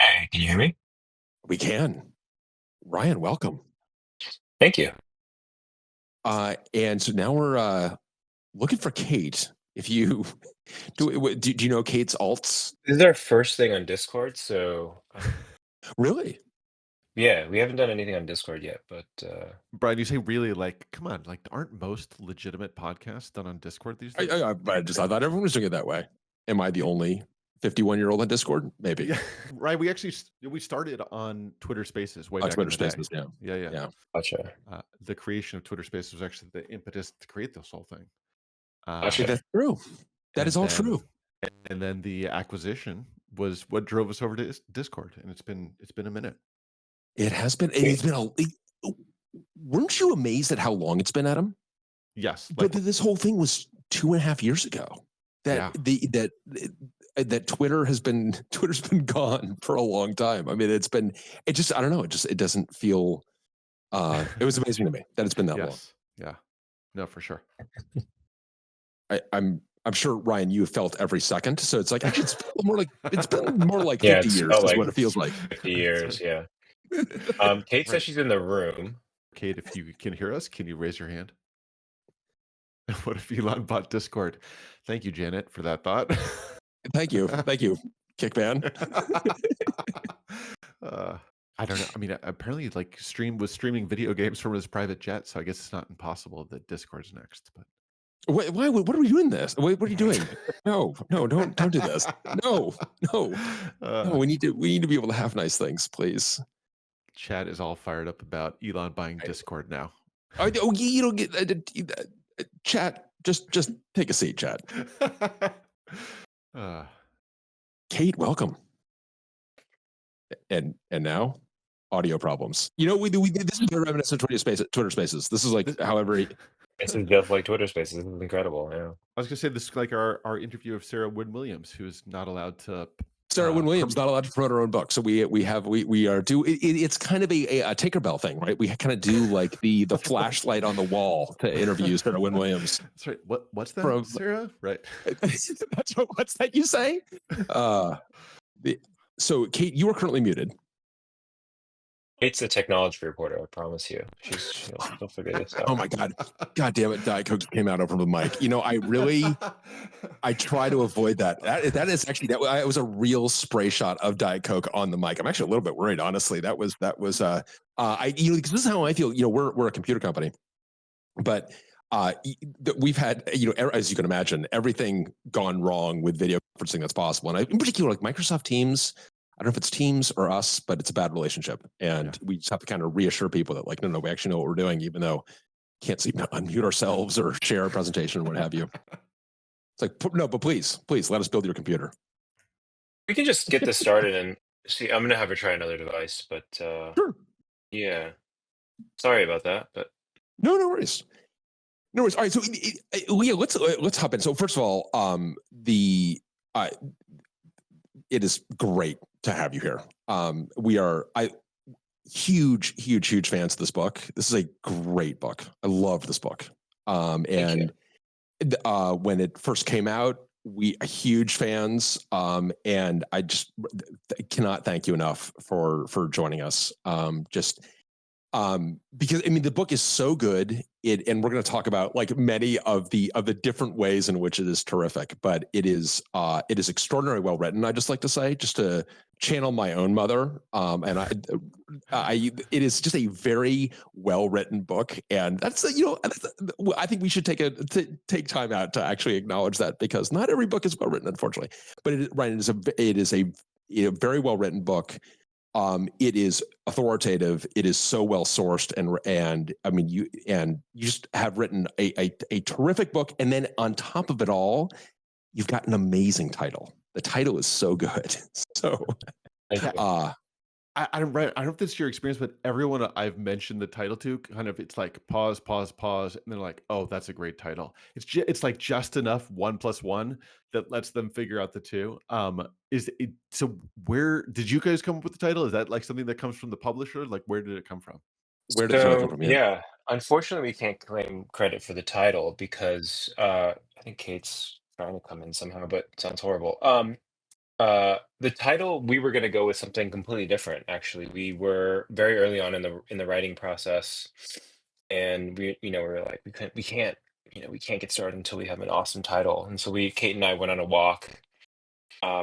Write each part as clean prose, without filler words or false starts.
Hey, can you hear me? We can. Ryan, welcome. Thank you. And so now we're looking for Kate. If you do you know Kate's alts? This is our first thing on Discord, so Really? yeah, we haven't done anything on Discord yet, but Brian, you say really like, come on, like, aren't most legitimate podcasts done on Discord these I, days? I thought everyone was doing it that way. Am I the only 51-year-old on Discord? Maybe. Yeah, right. We started on Twitter Spaces way On back Twitter in the day. Spaces, yeah. Yeah. gotcha. The creation of Twitter Spaces was actually the impetus to create this whole thing. Gotcha. That's true. That is all then, true. And then the acquisition was what drove us over to Discord, and it's been a minute. It has been. It's been weren't you amazed at how long it's been, Adam? Yes, But this whole thing was 2.5 years ago. That Twitter's been gone for a long time. I mean, I don't know. It doesn't feel. It was amazing to me that it's been that long. Yeah, no, for sure. I'm sure, Ryan, you have felt every second. So it's like actually it's been more like 50 Yeah, years felt is like what it feels like. 50 years, yeah. Kate says she's in the room. Kate, if you can hear us, can you raise your hand? What if Elon bought Discord? Thank you, Janet, for that thought. Thank you, Kickman. I don't know. I mean, apparently, like was streaming video games from his private jet, so I guess it's not impossible that Discord's next. But why? What are we doing this? What are you doing? No, don't do this. No. We need to be able to have nice things, please. Chat is all fired up about Elon buying Discord now. You don't get chat. Just take a seat, chat. Kate, welcome. And now, audio problems. You know, we this is reminiscent of Twitter Spaces. This is like, however. This is just like Twitter Spaces. This is incredible. Yeah. I was gonna say this is like our interview of Sarah Wynne Williams, who is not allowed to. Sarah Wynne Williams not allowed to promote her own book, so we are do. It's kind of a Tinkerbell thing, right? We kind of do like the flashlight on the wall to interview Sarah Wynne Williams. That's right. What's that, Sarah? Right. What's that you say? So, Kate, you are currently muted. Kate's a technology reporter, I promise you. She'll figure this out. Oh my God damn it! Diet Coke came out over the mic. You know, I try to avoid that. That is actually it was a real spray shot of Diet Coke on the mic. I'm actually a little bit worried, honestly. That was because this is how I feel. You know, we're a computer company, but we've had, as you can imagine, everything gone wrong with video conferencing that's possible, and in particular, like Microsoft Teams. I don't know if it's Teams or us, but it's a bad relationship. And we just have to kind of reassure people that, like, no, we actually know what we're doing, even though we can't seem to unmute ourselves or share a presentation or what have you. It's like, no, but please let us build your computer. We can just get this started and see. I'm going to have her try another device, but sure. Yeah. Sorry about that, but no worries. No worries. All right. So, Leah, let's hop in. So, first of all, it is great to have you here. We are huge fans of this book. This is a great book. I love this book. And when it first came out, we are huge fans. And I just cannot thank you enough for joining us. Because I mean, the book is so good. And we're going to talk about like many of the different ways in which it is terrific, but it is extraordinarily well written. I just like to say, just to channel my own mother, and it is just a very well written book, and that's I think we should take time out to actually acknowledge that, because not every book is well written, unfortunately. But it is a very well written book. It is authoritative. It is so well sourced, and I mean, you just have written a terrific book, and then on top of it all, you've got an amazing title. The title is so good. So, I don't know if this is your experience, but everyone I've mentioned the title to, kind of, it's like pause, and they're like, "Oh, that's a great title." It's like just enough 1 + 1 that lets them figure out the two. So where did you guys come up with the title? Is that like something that comes from the publisher? Like, where did it come from? Where did it come from? Yeah, unfortunately, we can't claim credit for the title because I think Kate's trying to come in somehow, but it sounds horrible. The title, we were going to go with something completely different. Actually, we were very early on in the writing process, and we were like, we can't, we can't get started until we have an awesome title. And so Kate and I went on a walk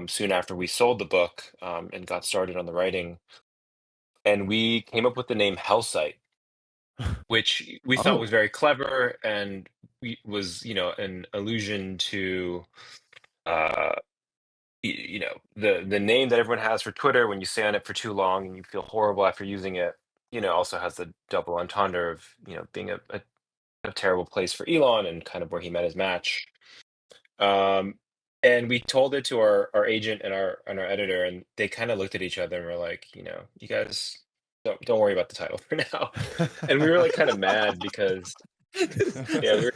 soon after we sold the book and got started on the writing, and we came up with the name Hellsite, which we thought Oh, was very clever and was, an allusion to. Uh, the name that everyone has for Twitter when you stay on it for too long and you feel horrible after using it, also has the double entendre of, being a terrible place for Elon and kind of where he met his match. Um, and we told it to our agent and our editor, and they kind of looked at each other and were like, you guys don't worry about the title for now. And we were like kind of mad because yeah, we were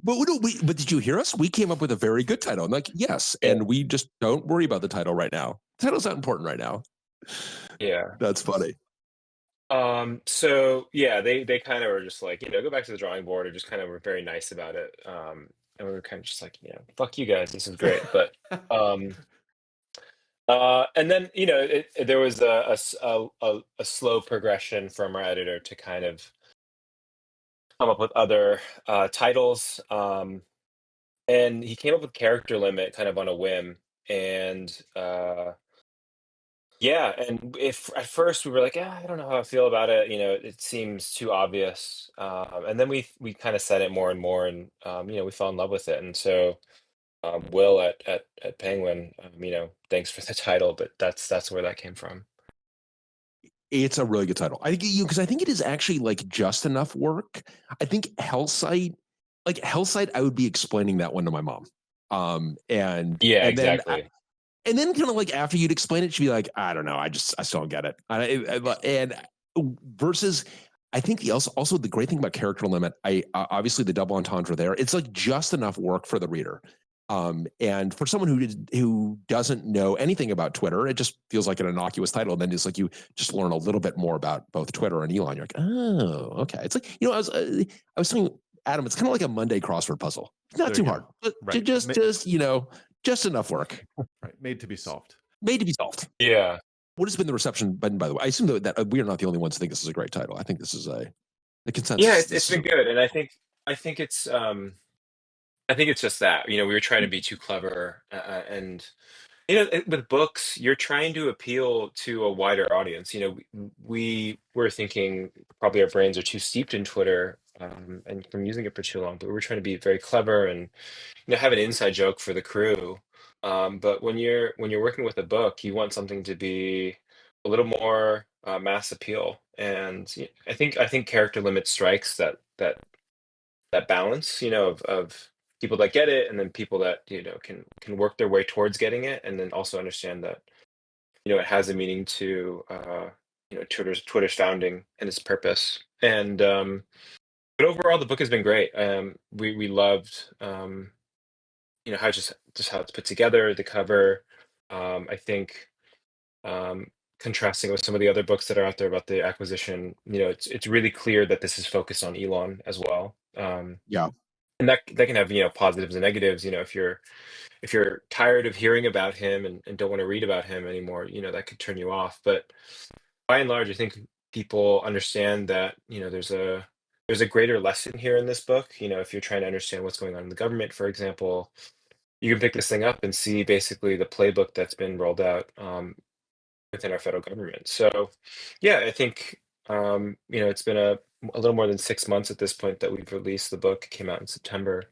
but did you hear us? We came up with a very good title. I'm like, yes, yeah, and we just don't worry about the title right now. The title's not important right now. yeah. That's funny. So yeah, they kind of were just like, go back to the drawing board, or just kind of were very nice about it. And we were kind of just like, fuck you guys, this is great. But um and then, there was a slow progression from our editor to kind of come up with other titles. And he came up with Character Limit kind of on a whim. And yeah, and if at first we were like, I don't know how I feel about it. It seems too obvious. And then we kind of said it more and more, and we fell in love with it. And so, Will at Penguin, thanks for the title, but that's where that came from. It's a really good title. I think because I think it is actually like just enough work. I think Hellsite, I would be explaining that one to my mom. And Yeah, and then exactly. and then kind of like after you'd explain it, she'd be like, I don't know, I still don't get it. And versus, I think also the great thing about Character Limit, I obviously the double entendre there, it's like just enough work for the reader. And for someone who doesn't know anything about Twitter, it just feels like an innocuous title. And then it's like you just learn a little bit more about both Twitter and Elon. You're like, oh, okay. It's like I was telling Adam, it's kind of like a Monday crossword puzzle. It's not There you too go. hard, but Right. just enough work. Right. Made to be solved. Made to be solved. Yeah. What has been the reception been, by the way? I assume that we are not the only ones who think this is a great title. I think this is a Yeah, consensus. it's This is been good, and I think it's just that, we were trying to be too clever, and with books, you're trying to appeal to a wider audience. We were thinking probably our brains are too steeped in Twitter, and from using it for too long, but we were trying to be very clever and have an inside joke for the crew. But when you're working with a book, you want something to be a little more mass appeal, and I think Character Limit strikes that balance, of people that get it, and then people that can work their way towards getting it, and then also understand that it has a meaning to Twitter's founding and its purpose. And but overall, the book has been great. We loved how just how it's put together, the cover. I think contrasting with some of the other books that are out there about the acquisition, it's really clear that this is focused on Elon as well. yeah. And that can have positives and negatives. If you're tired of hearing about him and don't want to read about him anymore, that could turn you off. But by and large, I think people understand that there's a greater lesson here in this book. If you're trying to understand what's going on in the government, for example, you can pick this thing up and see basically the playbook that's been rolled out within our federal government. So, yeah, I think it's been a little more than 6 months at this point that we've released the book. It came out in September,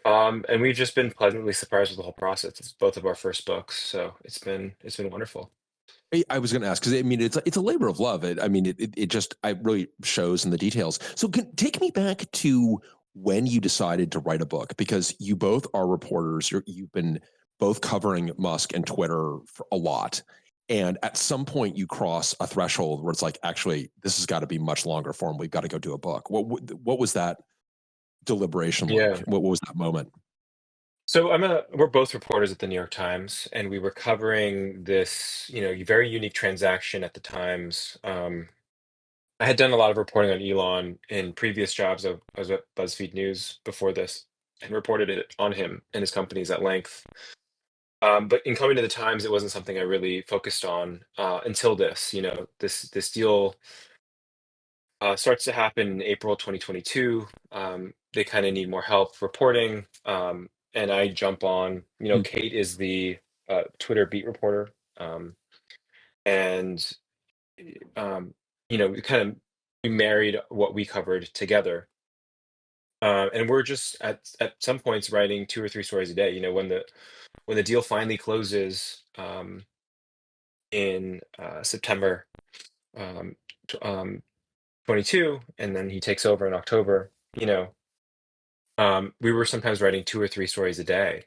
and we've just been pleasantly surprised with the whole process. It's both of our first books, so it's been wonderful. I was going to ask because I mean it's a labor of love. It just I really shows in the details. So take me back to when you decided to write a book because you both are reporters. You've been both covering Musk and Twitter for a lot, and at some point you cross a threshold where it's like, actually, this has got to be much longer form. We've got to go do a book. What was that deliberation like? Yeah. What was that moment? So we're both reporters at the New York Times, and we were covering this, very unique transaction at the Times. I had done a lot of reporting on Elon in previous jobs. I was at BuzzFeed News before this and reported it on him and his companies at length. But in coming to the Times, it wasn't something I really focused on until this. This deal starts to happen in April 2022. They kind of need more help reporting, and I jump on. Hmm. Kate is the Twitter beat reporter, and um, we kind of we married what we covered together. And we're just at some points writing 2 or 3 stories a day. When the deal finally closes in September um, 22, and then he takes over in October. We were sometimes writing 2 or 3 stories a day,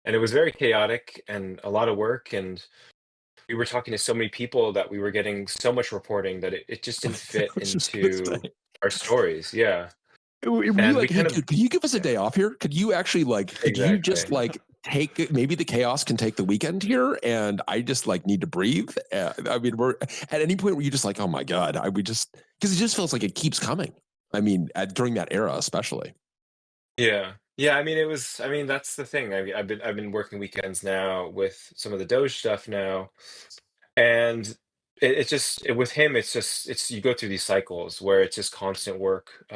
and it was very chaotic and a lot of work. And we were talking to so many people that we were getting so much reporting that it just didn't I fit was just gonna into say. our stories. Yeah, Were you and we like, hey, kind of dude, can you give us a yeah, day off here? Could you actually could you just exactly. take maybe the chaos can take the weekend here, and I just need to breathe. I mean, we're at any point where you just like, oh my god, I we just because it just feels like it keeps coming. I mean, during that era, especially. Yeah. Yeah, I mean, that's the thing. I've been working weekends now with some of the Doge stuff now, and it's just with him, it's you go through these cycles where it's just constant work,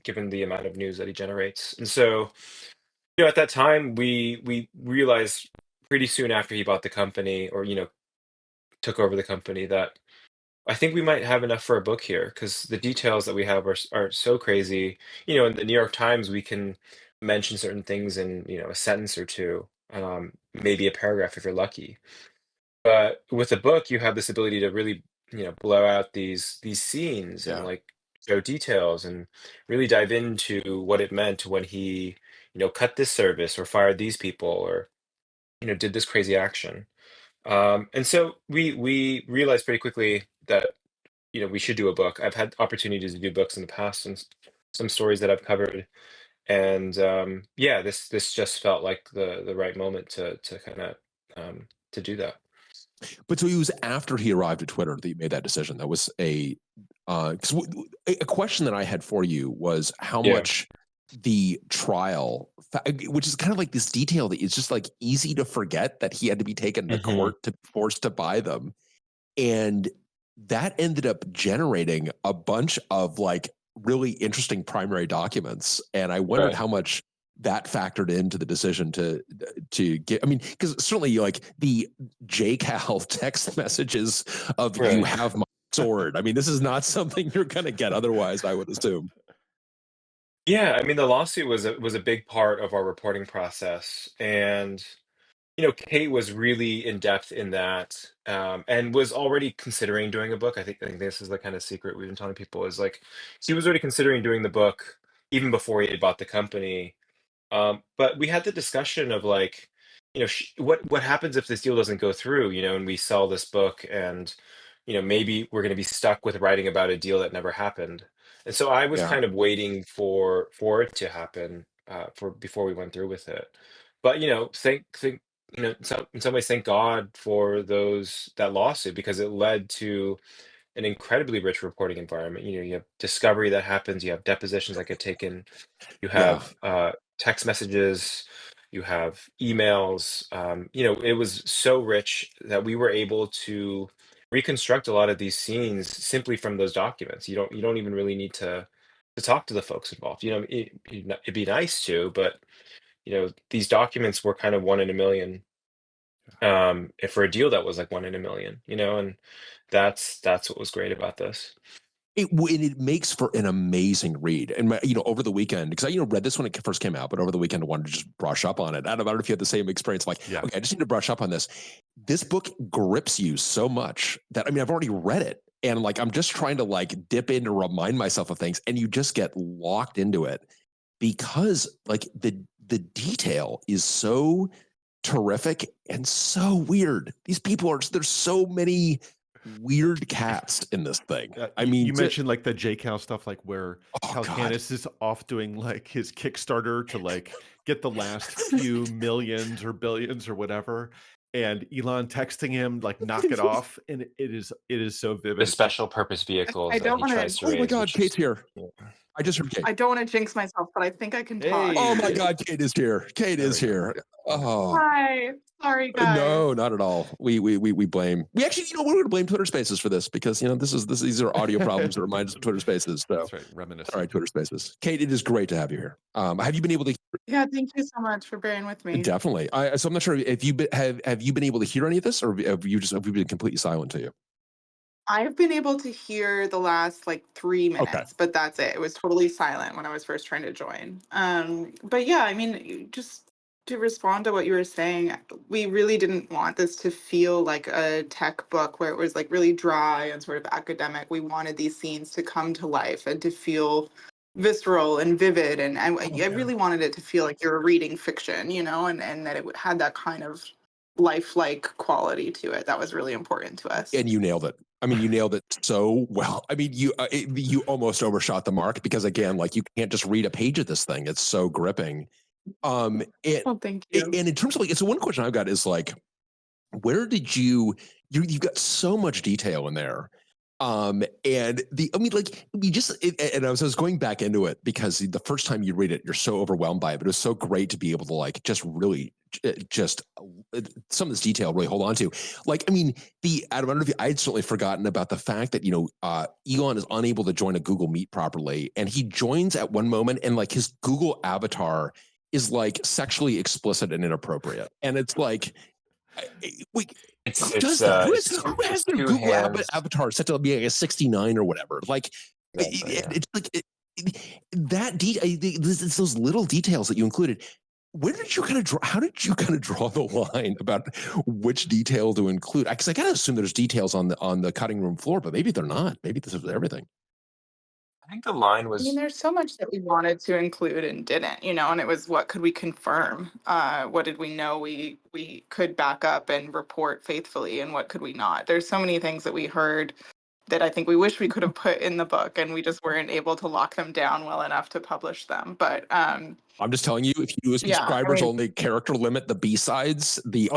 given the amount of news that he generates. And so, at that time, we realized pretty soon after he bought the company, or took over the company, that I think we might have enough for a book here, because the details that we have are so crazy. In the New York Times, we can mention certain things in a sentence or two, maybe a paragraph if you're lucky. But with a book, you have this ability to really blow out these scenes and Yeah. show details and really dive into what it meant when he cut this service or fired these people or did this crazy action. And so we realized pretty quickly that we should do a book. I've had opportunities to do books in the past and some stories that I've covered, and yeah, this just felt like the right moment to kind of to do that. But so it was after he arrived at Twitter that you made that decision. That was a question that I had for you was how Yeah. much the trial, which is kind of like this detail that is just easy to forget that he had to be taken to Hmm. court to forced to buy them, and that ended up generating a bunch of really interesting primary documents. And I wondered Right. how much that factored into the decision to get. I mean, because certainly the JCal text messages of "you Right. have my sword." I mean, this is not something you're going to get otherwise, I would assume. Yeah, I mean, the lawsuit was a big part of our reporting process, and Kate was really in depth in that, and was already considering doing a book. I think this is the kind of secret we've been telling people, is she was already considering doing the book even before he had bought the company. But we had the discussion of what happens if this deal doesn't go through, and we sell this book, and maybe we're going to be stuck with writing about a deal that never happened. And so I was Yeah, kind of waiting for it to happen, for before we went through with it. But think in some ways, thank God for that lawsuit, because it led to an incredibly rich reporting environment. You have discovery that happens, you have depositions that get taken, you yeah, have text messages, you have emails. It was so rich that we were able to reconstruct a lot of these scenes simply from those documents. You don't even really need to talk to the folks involved. It'd be nice to, but these documents were kind of one in a million. If for a deal that was like one in a million, and that's what was great about this. and it makes for an amazing read. And over the weekend, because I read this when it first came out, but over the weekend I wanted to just brush up on it. I don't know if you had the same experience. Like, Yeah. okay, I just need to brush up on this. This book grips you so much that I've already read it, and I'm just trying to dip in to remind myself of things, and you just get locked into it because the detail is so terrific and so weird. These people there's so many weird cats in this thing. I You, mean, you mentioned the JCal stuff, where oh god, Calcanis is off doing his Kickstarter to get the last few millions or billions or whatever, and Elon texting him knock it off, and it is so The vivid. It's like special purpose I vehicles that don't he want to. tries to Oh my raise, god, which is Kate's here. yeah. I just heard Kate. I don't want to jinx myself, but I think I can talk. Oh my Hey. God, Kate is here. Kate There is we go. here. Oh. Hi. Sorry, guys. No, not at all. We blame. We actually, we're going to blame Twitter Spaces for this because these are audio problems that remind us of Twitter Spaces. So, That's right. Reminiscent. all right, Twitter Spaces. Kate, it is great to have you here. Have you been able to? Yeah, thank you so much for bearing with me. Definitely. So I'm not sure if have you been able to hear any of this, or have you been completely silent to you? I've been able to hear the last like 3 minutes, but that's it. It was totally silent when I was first trying to join. But yeah, I mean, just to respond to what you were saying, we really didn't want this to feel like a tech book where it was like really dry and sort of academic. We wanted these scenes to come to life and to feel visceral and vivid. And I really wanted it to feel like you were reading fiction, and that it had that kind of lifelike quality to it. That was really important to us. And you nailed it. I mean, you nailed it so well. I mean, you almost overshot the mark because again, like you can't just read a page of this thing. It's so gripping. Well, thank you. And in terms of like, so one question I've got is like, where did you've got so much detail in there. And and I was going back into it because the first time you read it, you're so overwhelmed by it, but it was so great to be able to like, just really some of this detail really hold on to. Like, I mean, I don't know if I had certainly forgotten about the fact that, Elon is unable to join a Google Meet properly. And he joins at one moment and like his Google avatar is like sexually explicit and inappropriate. And it's like, who does that? Who has their Google avatar set to be like a 69 or whatever? Like, it's like that detail. It's those little details that you included. Where did you kind of draw? How did you kind of draw the line about which detail to include? Because I gotta assume there's details on the cutting room floor, but maybe they're not. Maybe this is everything. I think the line I was mean, there's so much that we wanted to include and didn't, and it was what could we confirm? What did we know we could back up and report faithfully, and what could we not? There's so many things that we heard that I think we wish we could have put in the book, and we just weren't able to lock them down well enough to publish them. But I'm just telling you, if you do a subscribers only character limit, the B-sides, the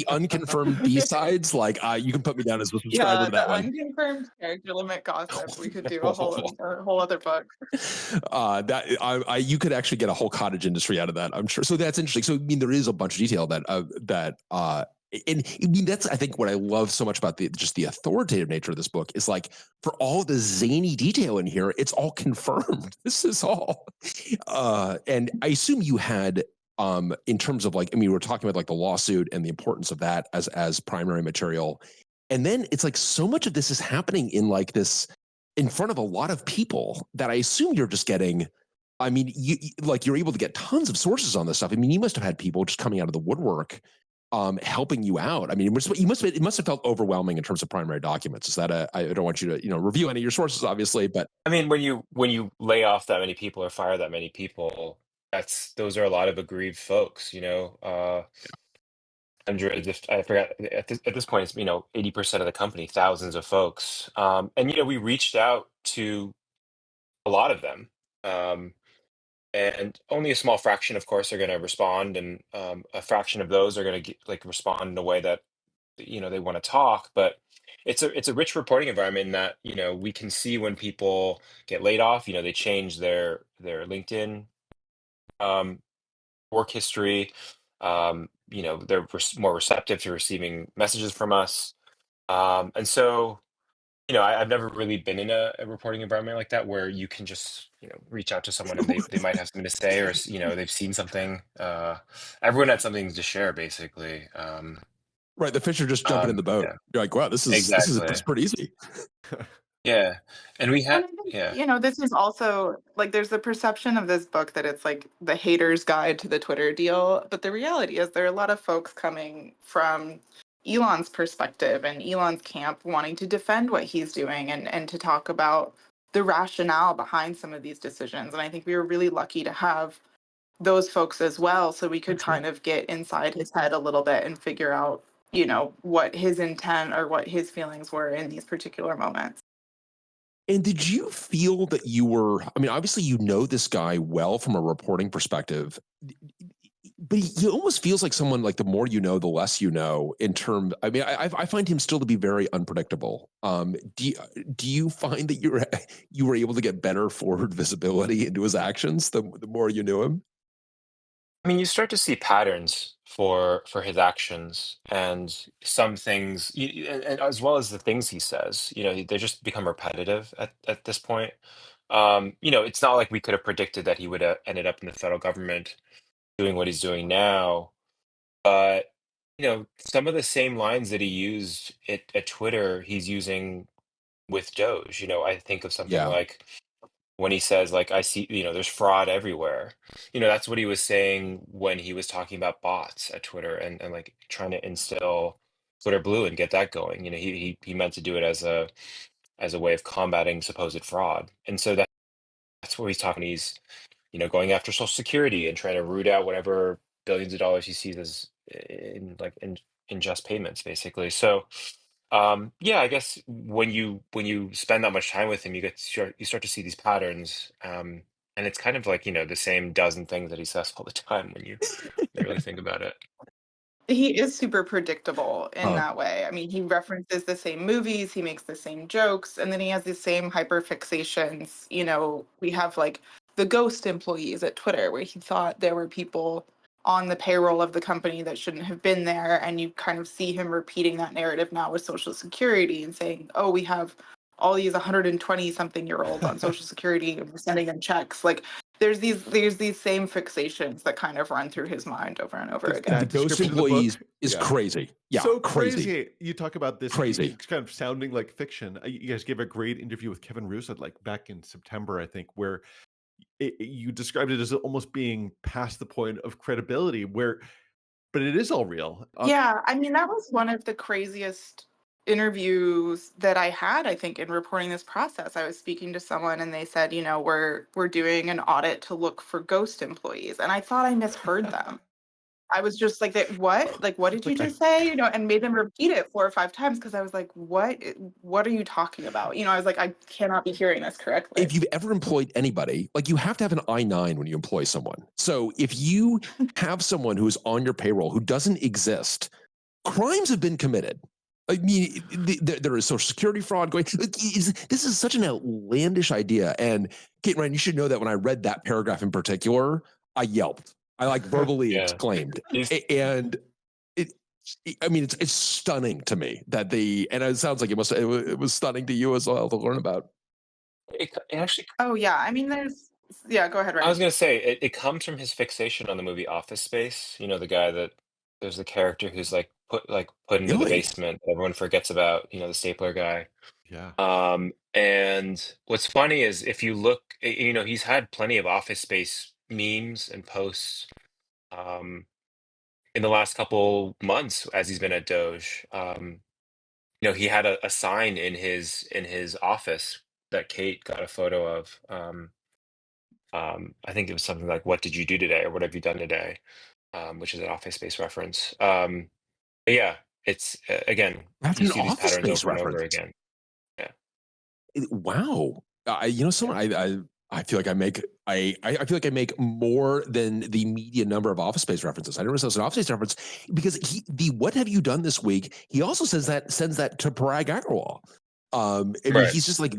unconfirmed B-sides, like you can put me down as a subscriber to that one. Unconfirmed character limit gossip. We could do a whole other book. You could actually get a whole cottage industry out of that, I'm sure. So that's interesting. So I mean, there is a bunch of detail and I mean, that's, I think what I love so much about the authoritative nature of this book is like, for all the zany detail in here, it's all confirmed. This is all. And I assume you had, in terms of like, I mean, we're talking about like the lawsuit and the importance of that as primary material. And then it's like, so much of this is happening in like this, in front of a lot of people that I assume you're just getting. I mean, you're able to get tons of sources on this stuff. I mean, you must have had people just coming out of the woodwork helping you out. I mean, it must have felt overwhelming in terms of primary documents. Is that I don't want you to review any of your sources, obviously, but I mean, when you lay off that many people or fire that many people, those are a lot of aggrieved folks. Hundreds, I forgot at this point, it's 80% of the company, thousands of folks, and we reached out to a lot of them. And only a small fraction, of course, are going to respond, and a fraction of those are going to respond in a way that they want to talk. But it's a rich reporting environment in that we can see when people get laid off. They change their LinkedIn work history. They're more receptive to receiving messages from us, and so. I've never really been in a reporting environment like that where you can just, reach out to someone and they might have something to say, or, they've seen something. Everyone had something to share, basically. Right. The fish are just jumping in the boat. Yeah. You're like, wow, this is pretty easy. Yeah. And we had, this is also like, there's the perception of this book that it's like the hater's guide to the Twitter deal. But the reality is there are a lot of folks coming from Elon's perspective and Elon's camp wanting to defend what he's doing and to talk about the rationale behind some of these decisions. And I think we were really lucky to have those folks as well, so we could kind of get inside his head a little bit and figure out, what his intent or what his feelings were in these particular moments. And did you feel that you were, I mean, obviously, this guy well from a reporting perspective. but he almost feels like someone like the more you know, the less you know. In terms, I mean, I find him still to be very unpredictable. Do you find that you were able to get better forward visibility into his actions the more you knew him? I mean, you start to see patterns for his actions, and some things, and as well as the things he says. They just become repetitive at this point. It's not like we could have predicted that he would have ended up in the federal government doing what he's doing now, but some of the same lines that he used at Twitter, he's using with Doge. I think of something Yeah. like when he says, like, I see, there's fraud everywhere. That's what he was saying when he was talking about bots at Twitter, and like trying to instill Twitter Blue and get that going. He meant to do it as a way of combating supposed fraud. And so that's what he's talking. He's, going after Social Security and trying to root out whatever billions of dollars he sees as in just payments, basically. So yeah, I guess when you spend that much time with him, you start to see these patterns, and it's kind of like the same dozen things that he says all the time when you really think about it. He is super predictable in Uh, that way. I mean, he references the same movies, he makes the same jokes, and then he has the same hyperfixations. We have like the ghost employees at Twitter, where he thought there were people on the payroll of the company that shouldn't have been there. And you kind of see him repeating that narrative now with Social Security and saying, oh, we have all these 120 something year olds on Social Security and we're sending them checks. Like, there's these same fixations that kind of run through his mind over and over again. the ghost description of the book, employees is yeah. crazy. Yeah, So crazy. You talk about this Crazy. it's kind of sounding like fiction. You guys gave a great interview with Kevin Russo like back in September, I think, where you described it as almost being past the point of credibility, but it is all real. Yeah, I mean, that was one of the craziest interviews that I had, I think, in reporting this process. I was speaking to someone and they said, we're doing an audit to look for ghost employees. And I thought I misheard them. I was just like, what? Like, what did you Like, just say? And made them repeat it 4 or 5 times because I was like, what are you talking about? I was like, I cannot be hearing this correctly. If you've ever employed anybody, like you have to have an I-9 when you employ someone. So if you have someone who is on your payroll who doesn't exist, crimes have been committed. I mean, there is Social Security fraud going. This is such an outlandish idea. And Kate Ryan, you should know that when I read that paragraph in particular, I yelped. I like verbally Yeah. exclaimed. And I mean, it's stunning to me that and it sounds like it was stunning to you as well to learn about. It actually, Oh, yeah. I mean, yeah, go ahead, I Ryan. was gonna say it comes from his fixation on the movie Office Space. The guy that there's the character who's put into the Really? basement that everyone forgets about. The stapler guy. yeah. And what's funny is if you look, he's had plenty of Office Space memes and posts in the last couple months as he's been at Doge. He had a sign in his office that Kate got a photo of. I think it was something like, "What did you do today?" or "What have you done today?" Which is an Office Space reference. But yeah, it's again, That's you an see these Office patterns Space over and over reference. again. Yeah. Wow. I feel like I make feel like I make more than the median number of Office Space references. I didn't realize it was an Office Space reference because the what have you done this week? He also sends that to Parag Agrawal. I mean, Right. he's just like,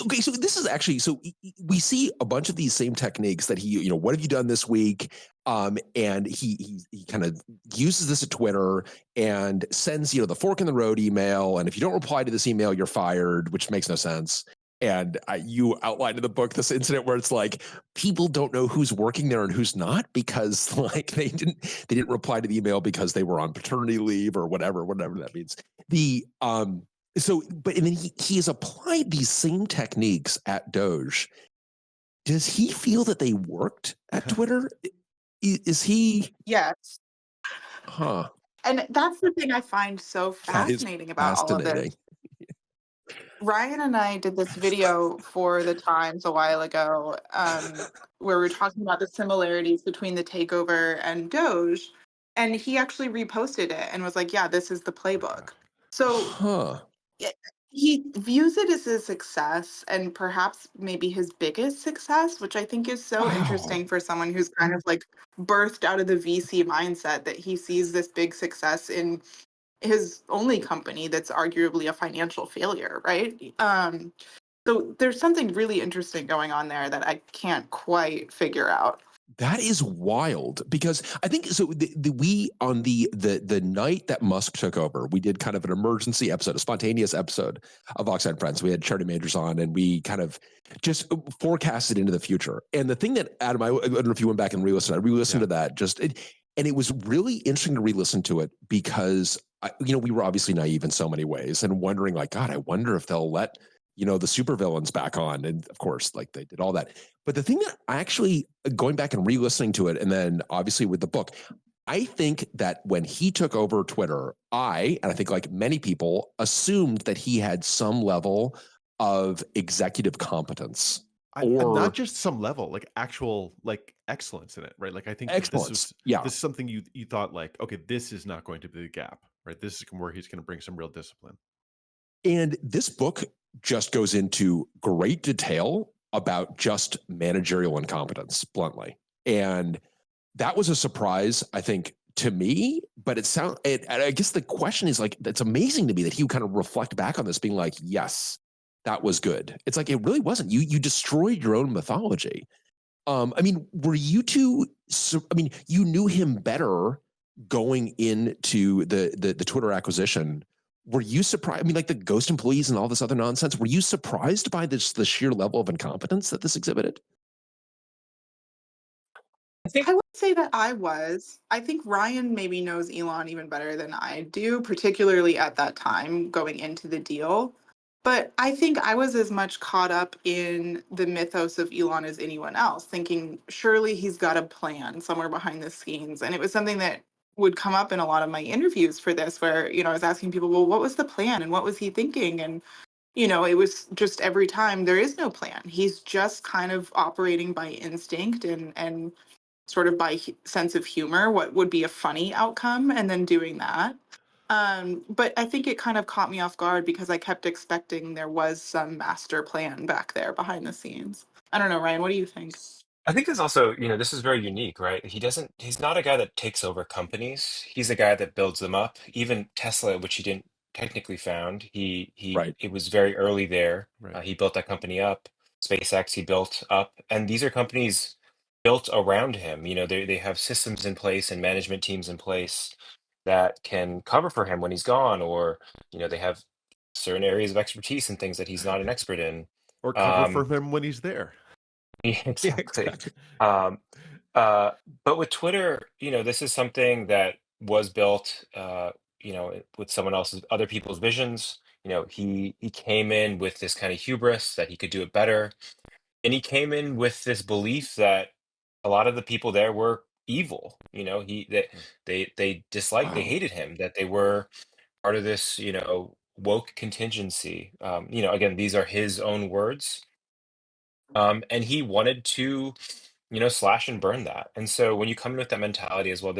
okay, so this is actually, so we see a bunch of these same techniques that he, what have you done this week? And he kind of uses this at Twitter and sends, the fork in the road email. And if you don't reply to this email, you're fired, which makes no sense. And you outlined in the book this incident where it's like people don't know who's working there and who's not because like they didn't reply to the email because they were on paternity leave or whatever that means. And then he has applied these same techniques at Doge. Does he feel that they worked at Twitter? Is he? Yes. Huh. And that's the thing I find so fascinating about all of this. Ryan and I did this video for the Times a while ago where we were talking about the similarities between the takeover and Doge. And he actually reposted it and was like, yeah, this is the playbook. So He views it as a success and perhaps maybe his biggest success, which I think is so Wow. interesting for someone who's kind of like birthed out of the VC mindset, that he sees this big success in his only company that's arguably a financial failure, right? So there's something really interesting going on there that I can't quite figure out. That is wild, because I think so. We on the night that Musk took over, we did kind of an emergency episode, a spontaneous episode of Oxide Friends. We had Charity Majors on, and we kind of just forecasted into the future. And the thing that Adam, I don't know if you went back and re-listened. I re-listened to that and it was really interesting to re-listen to it, because we were obviously naive in so many ways and wondering, like, God, I wonder if they'll let the supervillains back on. And of course, like, they did all that. But the thing that I actually, going back and re-listening to it, and then obviously with the book, I think that when he took over Twitter, and I think like many people, assumed that he had some level of executive competence. And not just some level, like actual like excellence in it, right? Like, I think excellence. This is something you thought, like, okay, this is not going to be the gap, right? This is where he's going to bring some real discipline. And this book just goes into great detail about just managerial incompetence, bluntly. And that was a surprise, I think, to me. But I guess the question is, like, it's amazing to me that he would kind of reflect back on this, being like, yes, that was good. It's like, it really wasn't. You destroyed your own mythology. I mean, were you two? You knew him better going into the Twitter acquisition. Were you surprised? I mean, like the ghost employees and all this other nonsense. Were you surprised by the sheer level of incompetence that this exhibited? I would say that I was. I think Ryan maybe knows Elon even better than I do, particularly at that time going into the deal. But I think I was as much caught up in the mythos of Elon as anyone else, thinking surely he's got a plan somewhere behind the scenes. And it was something that would come up in a lot of my interviews for this, where, I was asking people, well, what was the plan and what was he thinking? And, it was just every time, there is no plan. He's just kind of operating by instinct and sort of by sense of humor, what would be a funny outcome, and then doing that. But I think it kind of caught me off guard because I kept expecting there was some master plan back there behind the scenes. I don't know, Ryan, what do you think? I think there's also, this is very unique, right? He's not a guy that takes over companies. He's a guy that builds them up. Even Tesla, which he didn't technically found, Right. it was very early there. Right. He built that company up. SpaceX, he built up. And these are companies built around him. They have systems in place and management teams in place that can cover for him when he's gone, or, they have certain areas of expertise and things that he's not an expert in. Or cover for him when he's there. Yeah, exactly. Yeah, exactly. But with Twitter, this is something that was built, with other people's visions. He came in with this kind of hubris that he could do it better, and he came in with this belief that a lot of the people there were evil. They disliked, they Wow. hated him, that they were part of this, woke contingency. Again, these are his own words. And he wanted to, slash and burn that. And so when you come in with that mentality as well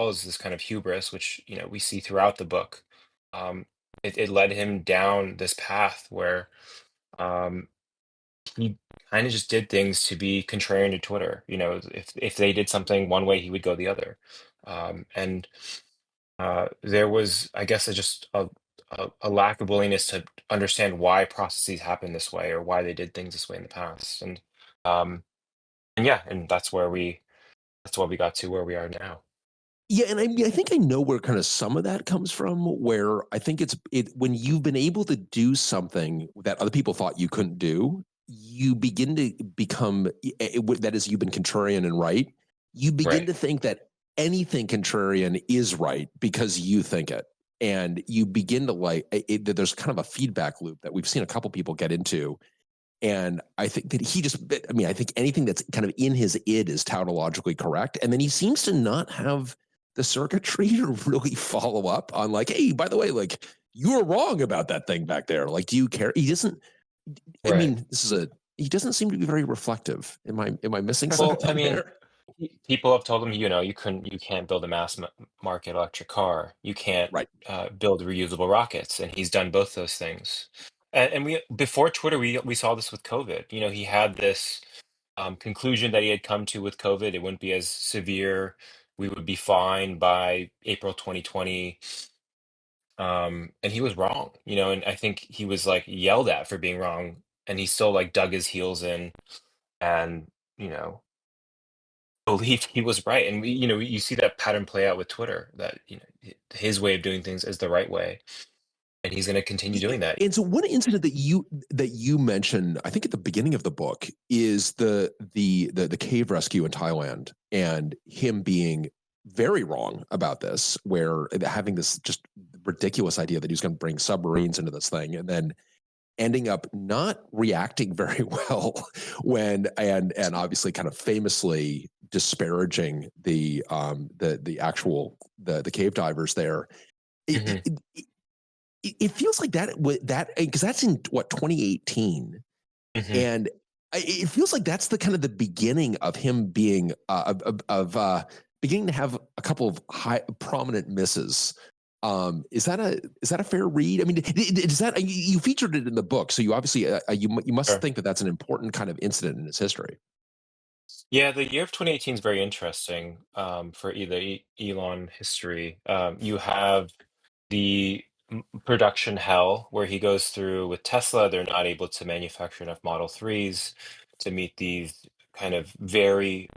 as this kind of hubris, which, we see throughout the book, it led him down this path where he kind of just did things to be contrarian to Twitter. If they did something one way, he would go the other. And there was, I guess, just a lack of willingness to understand why processes happen this way or why they did things this way in the past. And yeah, and that's why we got to where we are now. Yeah, and I think I know where kind of some of that comes from, where I think when you've been able to do something that other people thought you couldn't do, you begin to become, that is, you've been contrarian and right. You begin Right. to think that anything contrarian is right because you think it. And you begin to there's kind of a feedback loop that we've seen a couple people get into. And I think that I think anything that's kind of in his id is tautologically correct. And then he seems to not have the circuitry to really follow up on, like, hey, by the way, like, you were wrong about that thing back there. Like, do you care? He doesn't, I Right. mean, he doesn't seem to be very reflective. Am I missing Well, something I mean, there? people have told him, you can't build a mass market electric car. You can't Right. build reusable rockets, and he's done both those things. And we before Twitter, we saw this with COVID. You know, he had this conclusion that he had come to with COVID. It wouldn't be as severe. We would be fine by April 2020. And he was wrong, you know, and I think he was like yelled at for being wrong, and he still like dug his heels in and, you know, believed he was right. And you know, you see that pattern play out with Twitter, that, you know, his way of doing things is the right way, and he's going to continue doing that. And so one incident that you mentioned, I think at the beginning of the book, is the cave rescue in Thailand and him being very wrong about this, where having this just ridiculous idea that he was going to bring submarines into this thing, and then ending up not reacting very well when and obviously kind of famously disparaging the actual the cave divers there. It feels like that because that's in what 2018, and it feels like that's the kind of the beginning of him being beginning to have a couple of prominent misses. Is that a fair read? I mean, is that you featured it in the book, so you obviously you must Sure. think that that's an important kind of incident in his history. Yeah, the year of 2018 is very interesting for the Elon history. You have the production hell where he goes through with Tesla. They're not able to manufacture enough Model 3s to meet these kind of very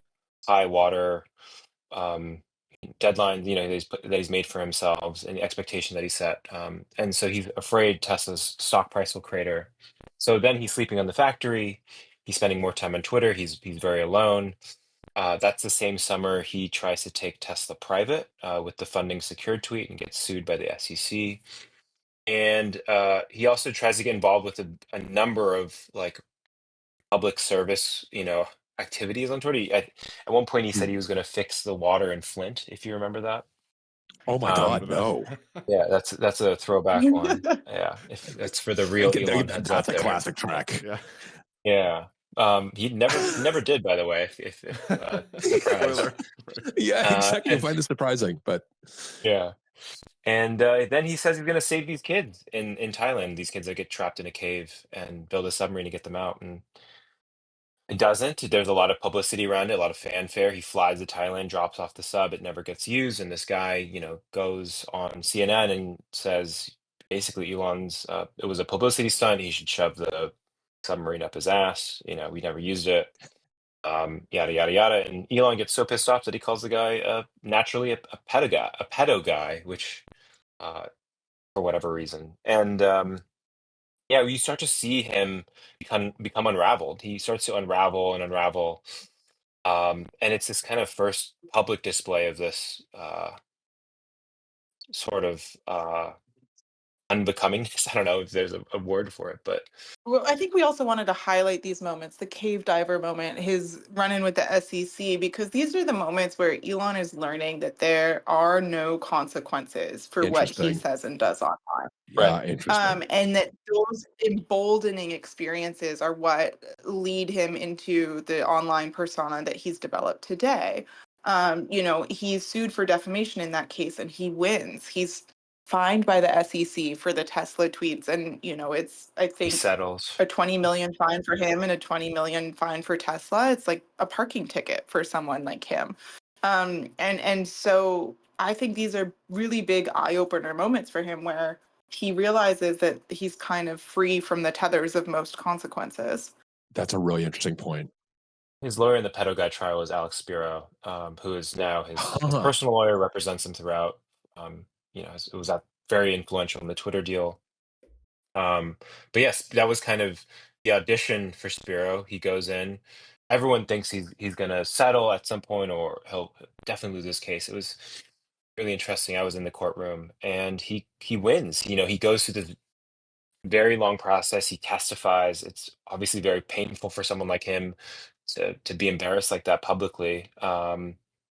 high water deadlines, you know, that he's made for himself and the expectation that he set. And so he's afraid Tesla's stock price will crater. So then he's sleeping on the factory. He's spending more time on Twitter. He's very alone. That's the same summer he tries to take Tesla private with the funding secured tweet and gets sued by the SEC. And he also tries to get involved with a number of like public service, you know, activities on Twitter. At one point, he said he was going to fix the water in Flint, if you remember that. Oh my God, no! Yeah, that's a throwback one. Yeah, if that's for the real Elon heads out That's a there. classic track. Yeah. Yeah. He never did, by the way. If surprise. Yeah, exactly. I find this surprising, but yeah. And then he says he's going to save these kids in Thailand. These kids that get trapped in a cave and build a submarine to get them out. And it doesn't. There's a lot of publicity around it, a lot of fanfare. He flies to Thailand, drops off the sub. It never gets used. And this guy, you know, goes on CNN and says basically Elon's, it was a publicity stunt. He should shove the submarine up his ass. You know, we never used it. Yada, yada, yada. And Elon gets so pissed off that he calls the guy naturally a pedo guy, which for whatever reason. And yeah, you start to see him become unraveled. He starts to unravel and unravel. And it's this kind of first public display of this sort of unbecomingness. I don't know if there's a word for it, but Well, I think we also wanted to highlight these moments, the cave diver moment, his run-in with the SEC, because these are the moments where Elon is learning that there are no consequences for what he says and does online. Yeah, interesting. And that those emboldening experiences are what lead him into the online persona that he's developed today. You know, he's sued for defamation in that case and he wins. He's fined by the SEC for the Tesla tweets. And, you know, it's, I he think, settles. a 20 million fine for him and a 20 million fine for Tesla. It's like a parking ticket for someone like him. And so I think these are really big eye-opener moments for him where he realizes that he's kind of free from the tethers of most consequences. That's a really interesting point. His lawyer in the pedo guy trial was Alex Spiro, who is now his personal lawyer, represents him throughout. You know, it was very influential in the Twitter deal. But yes, that was kind of the audition for Spiro. He goes in. Everyone thinks he's going to settle at some point, or he'll definitely lose his case. It was really interesting. I was in the courtroom, and he wins. You know, he goes through this very long process. He testifies. It's obviously very painful for someone like him to be embarrassed like that publicly.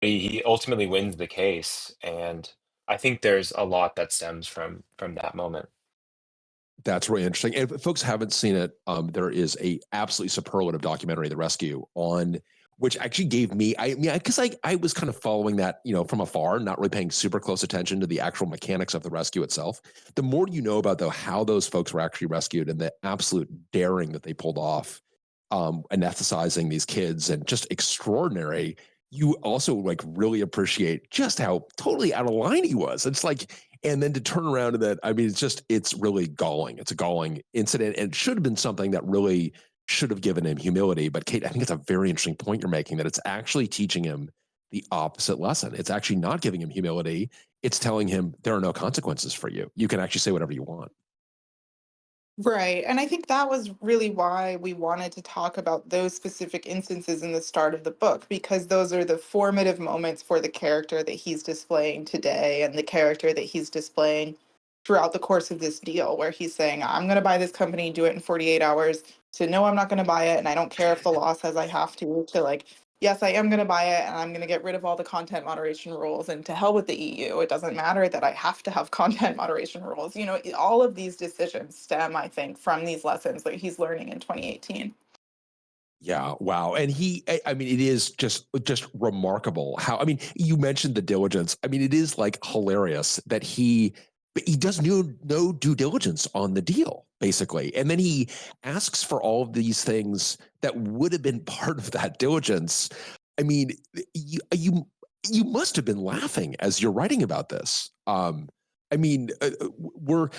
He ultimately wins the case, and I think there's a lot that stems from that moment. That's really interesting. And if folks haven't seen it, there is a absolutely superlative documentary, The Rescue, on which actually gave me, because I was kind of following that, from afar, not really paying super close attention to the actual mechanics of the rescue itself. The more you know about, though, how those folks were actually rescued and the absolute daring that they pulled off, anesthetizing these kids, and just extraordinary, you also like really appreciate just how totally out of line he was. It's like, and then to turn around to that, I mean, it's really galling. It's a galling incident, and it should have been something that really should have given him humility. But Kate, I think it's a very interesting point you're making, that it's actually teaching him the opposite lesson. It's actually not giving him humility. It's telling him there are no consequences for you. You can actually say whatever you want. Right. And I think that was really why we wanted to talk about those specific instances in the start of the book, because those are the formative moments for the character that he's displaying today and the character that he's displaying throughout the course of this deal, where he's saying, I'm going to buy this company, do it in 48 hours. So no, I'm not going to buy it. And I don't care if the law says I have to like, yes, I am going to buy it, and I'm going to get rid of all the content moderation rules, and to hell with the EU. It doesn't matter that I have to have content moderation rules. All of these decisions stem, I think, from these lessons that he's learning in 2018. Yeah, wow. And I mean, it is just remarkable how, I mean, you mentioned the diligence. I mean, it is like hilarious that he does no due diligence on the deal, basically. And then he asks for all of these things that would have been part of that diligence. I mean, you must have been laughing as you're writing about this. I mean, were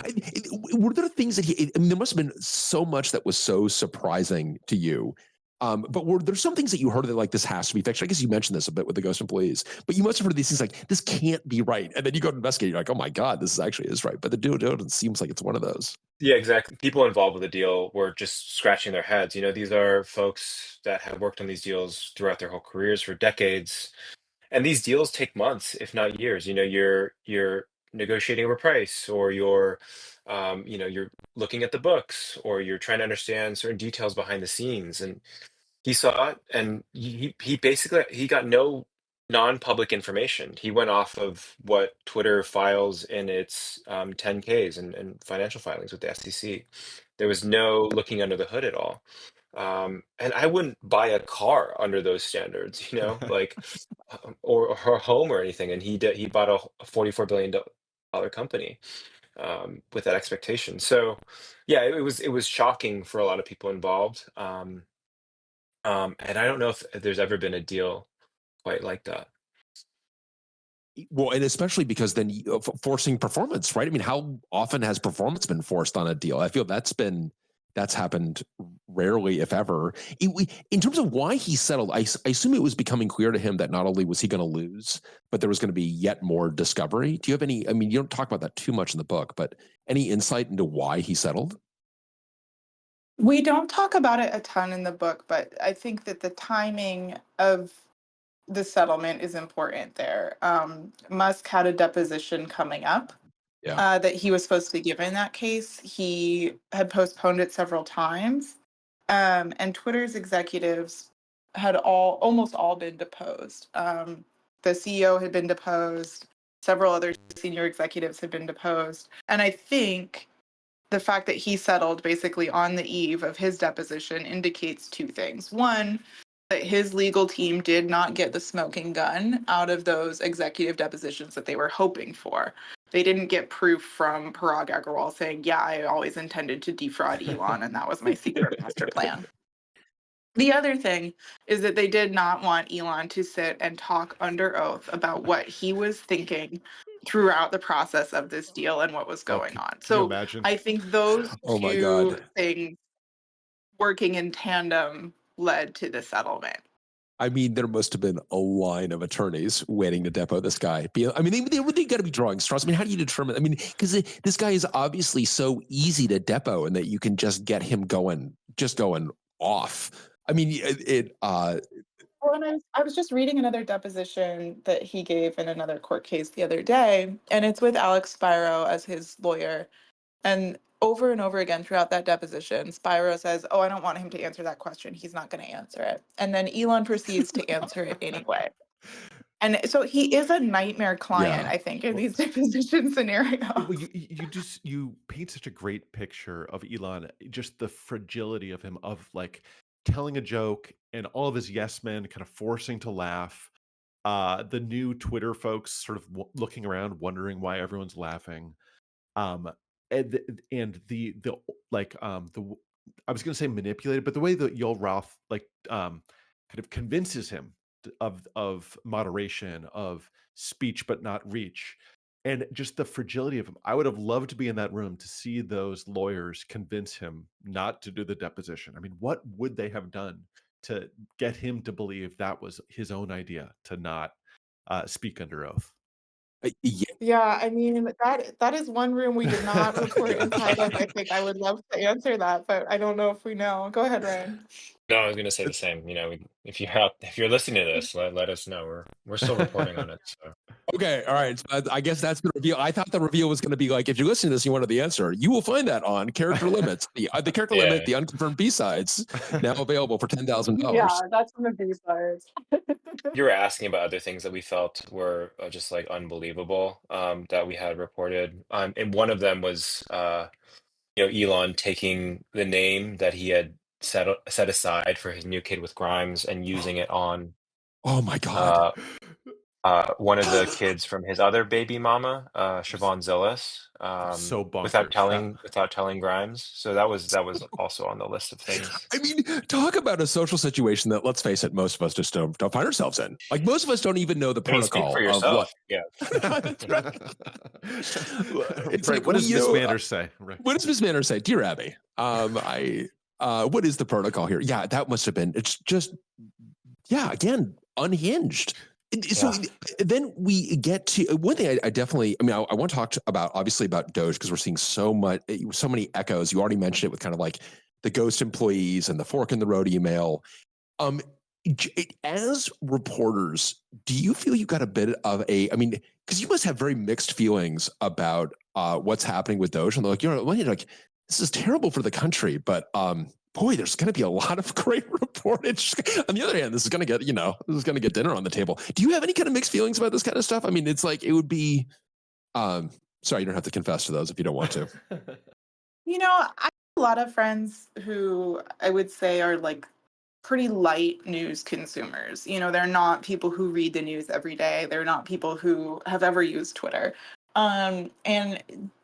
there things that I mean, there must have been so much that was so surprising to you. But were there some things that you heard that like, this has to be fiction? I guess you mentioned this a bit with the Ghost Employees, but you must have heard these things like, this can't be right. And then you go to investigate, you're like, oh my God, this actually is right. But the due diligence seems like it's one of those. Yeah, exactly. People involved with the deal were just scratching their heads. These are folks that have worked on these deals throughout their whole careers for decades. And these deals take months, if not years. You're negotiating over price, or you're looking at the books, or you're trying to understand certain details behind the scenes. And he saw it, and he basically he got no non-public information. He went off of what Twitter files in its 10Ks and financial filings with the SEC. There was no looking under the hood at all. And I wouldn't buy a car under those standards, like or a home or anything. And he bought a $44 billion company with that expectation. So yeah, it was shocking for a lot of people involved. And I don't know if there's ever been a deal quite like that. Well, and especially because then forcing performance, right? I mean, how often has performance been forced on a deal? I feel that's happened rarely, if ever. In terms of why he settled, I assume it was becoming clear to him that not only was he going to lose, but there was going to be yet more discovery. Do you have any, I mean, you don't talk about that too much in the book, but any insight into why he settled? We don't talk about it a ton in the book, but I think that the timing of the settlement is important there. Musk had a deposition coming up that he was supposed to give in that case. He had postponed it several times. And Twitter's executives had almost all been deposed. The CEO had been deposed. Several other senior executives had been deposed. And I think the fact that he settled basically on the eve of his deposition indicates two things. One, that his legal team did not get the smoking gun out of those executive depositions that they were hoping for. They didn't get proof from Parag Agrawal saying, yeah, I always intended to defraud Elon, and that was my secret master plan. The other thing is that they did not want Elon to sit and talk under oath about what he was thinking throughout the process of this deal and what was going on. So I think those two things working in tandem led to the settlement. I mean, there must have been a line of attorneys waiting to depot this guy. I mean, they got to be drawing straws. I mean, how do you determine? I mean, because this guy is obviously so easy to depot, and that you can just get him going off. I mean, Well, and I was just reading another deposition that he gave in another court case the other day, and it's with Alex Spiro as his lawyer. And over again throughout that deposition, Spiro says, oh, I don't want him to answer that question. He's not going to answer it. And then Elon proceeds to answer it anyway. And so he is a nightmare client, I think, in these deposition scenarios. Well, you paint such a great picture of Elon, just the fragility of him, of like telling a joke and all of his yes men kind of forcing to laugh. The new Twitter folks sort of looking around, wondering why everyone's laughing. Um, and the like the I was going to say manipulated, but the way that Yoel Roth kind of convinces him of moderation, of speech but not reach, and just the fragility of him. I would have loved to be in that room to see those lawyers convince him not to do the deposition. I mean, what would they have done to get him to believe that was his own idea to not speak under oath? Yeah, I mean, that is one room we did not report inside of. I think I would love to answer that, but I don't know if we know. Go ahead, Ryan. No, I was going to say the same. If you're listening to this, let us know. We're still reporting on it. So Okay, all right. So I guess that's the reveal. I thought the reveal was going to be like, if you're listening to this, you wanted the answer. You will find that on Character Limits, the character limit, the unconfirmed B-sides, now available for $10,000. Yeah, that's from the B-sides. you were asking about other things that we felt were just like unbelievable that we had reported. And one of them was Elon taking the name that he had set aside for his new kid with Grimes and using it on oh my God. One of the kids from his other baby mama, Siobhan Zillis, So bonkers. without telling Grimes. So that was also on the list of things. I mean, talk about a social situation that, let's face it, most of us just don't find ourselves in. Like, most of us don't even know the protocol speak for yourself. of what. Yeah. That's right. It's right. What does Miss Manners say? Right. What does Miss Manners say, dear Abby? What is the protocol here? Yeah, that must have been. It's just, again, unhinged. So then we get to one thing I definitely, I want to talk about, obviously, about Doge, because we're seeing so many echoes. You already mentioned it with kind of like the ghost employees and the fork in the road email. As reporters, do you feel you got a bit of because you must have very mixed feelings about what's happening with Doge, and like, this is terrible for the country, but boy, there's going to be a lot of great reportage. On the other hand, this is going to get dinner on the table. Do you have any kind of mixed feelings about this kind of stuff? I mean, it's like, it would be, sorry, you don't have to confess to those if you don't want to. I have a lot of friends who I would say are like pretty light news consumers. They're not people who read the news every day. They're not people who have ever used Twitter. And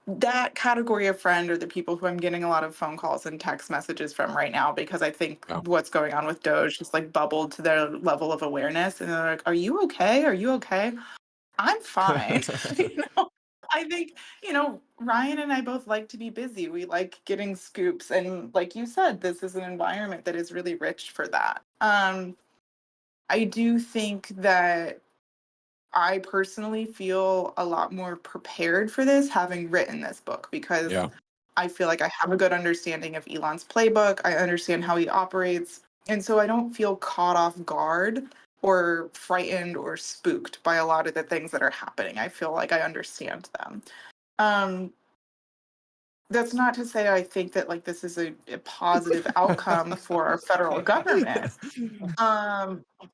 that category of friend are the people who I'm getting a lot of phone calls and text messages from right now, because I think what's going on with Doge just like bubbled to their level of awareness. And they're like, are you okay? Are you okay? I'm fine. I think, Ryan and I both like to be busy. We like getting scoops. And like you said, this is an environment that is really rich for that. I do think that I personally feel a lot more prepared for this, having written this book, because I feel like I have a good understanding of Elon's playbook. I understand how he operates. And so I don't feel caught off guard or frightened or spooked by a lot of the things that are happening. I feel like I understand them. That's not to say I think that like this is a positive outcome for our federal government.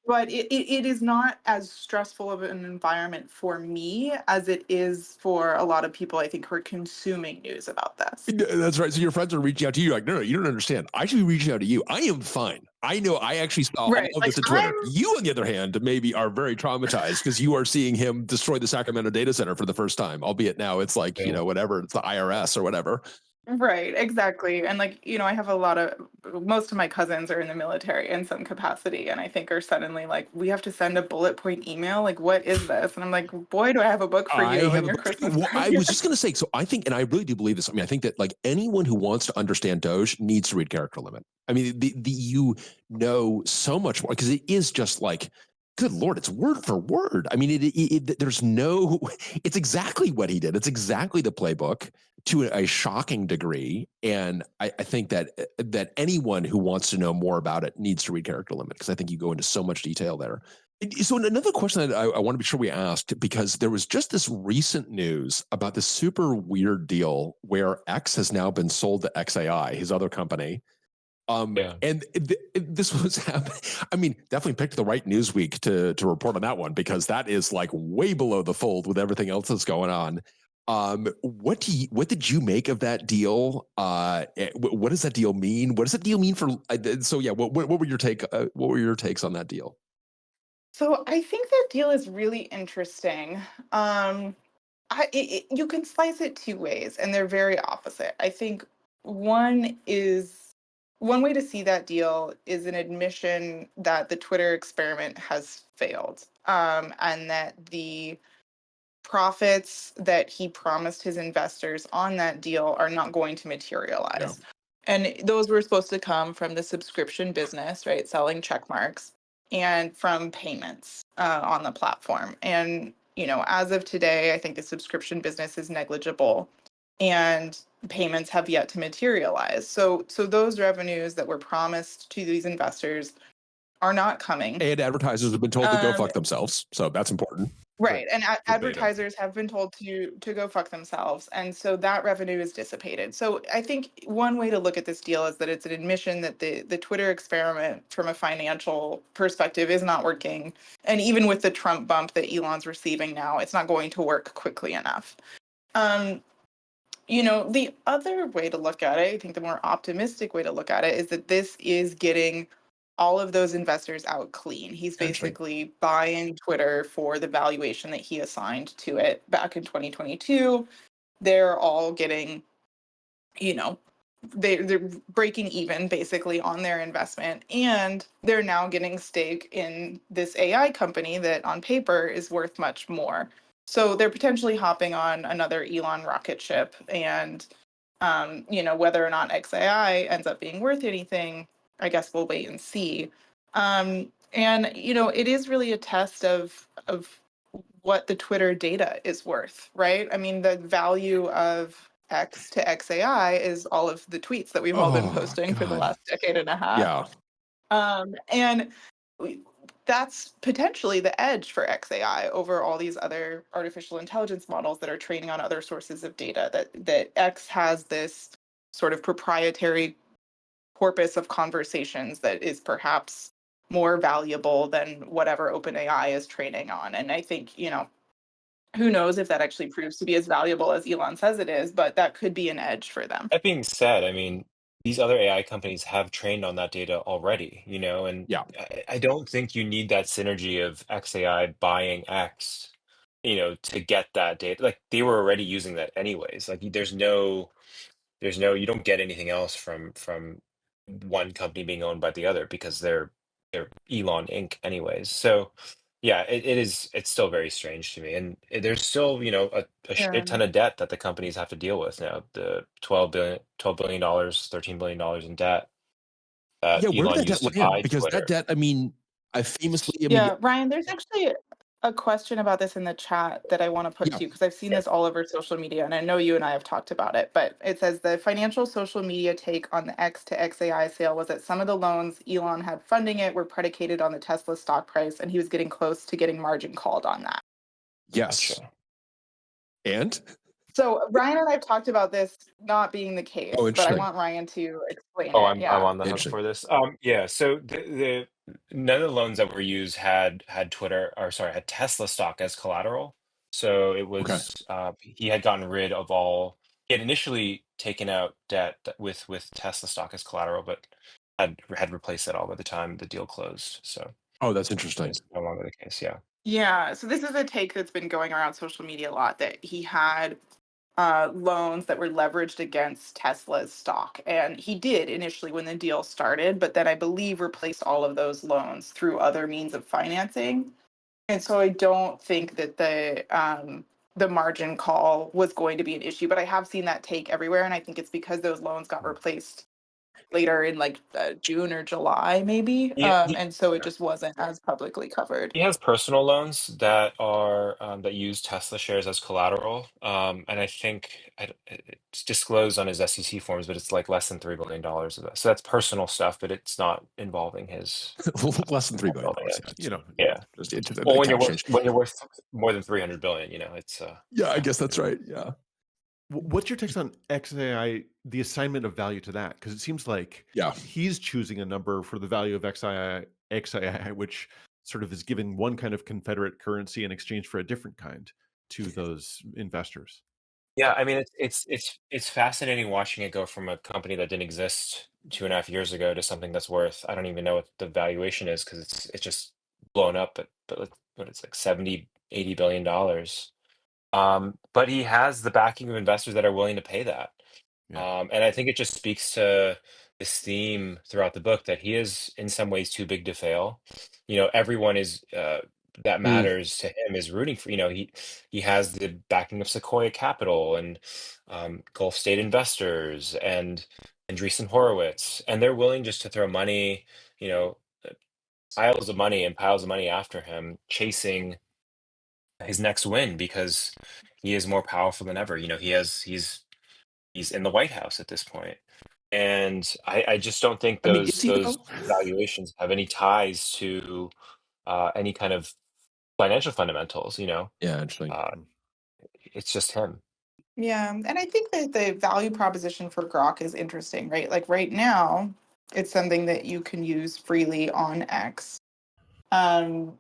But it is not as stressful of an environment for me as it is for a lot of people, I think, who are consuming news about this. That's right. So your friends are reaching out to you like, no, you don't understand. I should be reaching out to you. I am fine. I know I actually saw all of this on Twitter. You, on the other hand, maybe are very traumatized because you are seeing him destroy the Sacramento data center for the first time, albeit now it's like, whatever, it's the IRS or whatever. Right, exactly. And like, I have most of my cousins are in the military in some capacity, and I think are suddenly like, we have to send a bullet point email. Like, what is this? And I'm like, boy, do I have a book for you in your Christmas. Well, I was just going to say, so I think, and I really do believe this. I think that like anyone who wants to understand Doge needs to read Character Limit. You know so much more, because it is just like, good Lord, it's word for word. It's exactly what he did. It's exactly the playbook to a shocking degree. And I think that anyone who wants to know more about it needs to read Character Limit, because I think you go into so much detail there. So another question that I want to be sure we asked, because there was just this recent news about this super weird deal where X has now been sold to XAI, his other company. And this was happening. Definitely picked the right news week to report on that one, because that is like way below the fold with everything else that's going on. What did you make of that deal? What does that deal mean? What does that deal mean for? So yeah, what were your what were your takes on that deal? So I think that deal is really interesting. You can slice it two ways, and they're very opposite. I think one way to see that deal is an admission that the Twitter experiment has failed, and that the profits that he promised his investors on that deal are not going to materialize. And those were supposed to come from the subscription business, right? Selling check marks and from payments on the platform. And, as of today, I think the subscription business is negligible and payments have yet to materialize. So those revenues that were promised to these investors are not coming. And advertisers have been told to go fuck themselves. So that's important. Right. And advertisers have been told to go fuck themselves. And so that revenue is dissipated. So I think one way to look at this deal is that it's an admission that the Twitter experiment from a financial perspective is not working. And even with the Trump bump that Elon's receiving now, it's not going to work quickly enough. The other way to look at it, I think the more optimistic way to look at it is that this is getting all of those investors out clean. He's basically buying Twitter for the valuation that he assigned to it back in 2022. They're all getting, they're breaking even basically on their investment, and they're now getting stake in this AI company that on paper is worth much more. So they're potentially hopping on another Elon rocket ship, and whether or not XAI ends up being worth anything, I guess we'll wait and see. And it is really a test of what the Twitter data is worth, right? I mean, the value of X to XAI is all of the tweets that we've all been posting for the last decade and a half. Yeah. And that's potentially the edge for XAI over all these other artificial intelligence models that are training on other sources of data, that X has this sort of proprietary corpus of conversations that is perhaps more valuable than whatever OpenAI is training on. And I think, who knows if that actually proves to be as valuable as Elon says it is, but that could be an edge for them. That being said, I mean, these other AI companies have trained on that data already, and I don't think you need that synergy of XAI buying X, to get that data. Like they were already using that anyways. Like you don't get anything else from one company being owned by the other because they're Elon Inc. anyways. So yeah, it's still very strange to me. And there's still, a shit ton of debt that the companies have to deal with now. The $12 billion, $13 billion in debt that Yeah, where did Elon that used debt to land? buy Because Twitter. that debt, I mean, Ryan, there's actually a question about this in the chat that I want to put to you because I've seen this all over social media, and I know you and I have talked about it, but it says the financial social media take on the X to XAI sale was that some of the loans Elon had funding it were predicated on the Tesla stock price, and he was getting close to getting margin called on that. Yes. Gotcha. And? So Ryan and I have talked about this not being the case, but I want Ryan to explain it. I'm on the hook for this. So the none of the loans that were used had Tesla stock as collateral. So it was he had gotten rid of all. He had initially taken out debt with Tesla stock as collateral, but had replaced it all by the time the deal closed. So that's interesting. It's no longer the case. Yeah. Yeah. So this is a take that's been going around social media a lot, that he had loans that were leveraged against Tesla's stock. And he did initially when the deal started, but then I believe replaced all of those loans through other means of financing. And so I don't think that the margin call was going to be an issue, but I have seen that take everywhere. And I think it's because those loans got replaced later in like June or July, maybe. And so it just wasn't as publicly covered. He has personal loans that are that use Tesla shares as collateral, and I think it's disclosed on his SEC forms, but it's like less than $3 billion of that. So that's personal stuff, but it's not involving his less than $3 billion. Yeah. Well, when you're worth more than 300 billion, it's I guess that's right. Yeah. What's your take on XAI, the assignment of value to that? Because it seems like he's choosing a number for the value of XAI, which sort of is giving one kind of Confederate currency in exchange for a different kind to those investors. Yeah, I mean, it's fascinating watching it go from a company that didn't exist 2.5 years ago to something that's worth, I don't even know what the valuation is because it's just blown up, but like, what it's like 70, $80 billion. But he has the backing of investors that are willing to pay that. Yeah. And I think it just speaks to this theme throughout the book that he is in some ways too big to fail. Everyone is that Mm, matters to him is rooting for. He has the backing of Sequoia Capital and Gulf State investors and Andreessen Horowitz, and they're willing just to throw money, you know, piles of money and piles of money after him, chasing his next win because he is more powerful than ever. He's in the White House at this point. And I just don't think I mean, is those he though? those valuations have any ties to any kind of financial fundamentals. Yeah, interesting. Uh, it's just him. Yeah, and I think that the value proposition for Grok is interesting, right? Like right now, it's something that you can use freely on X. And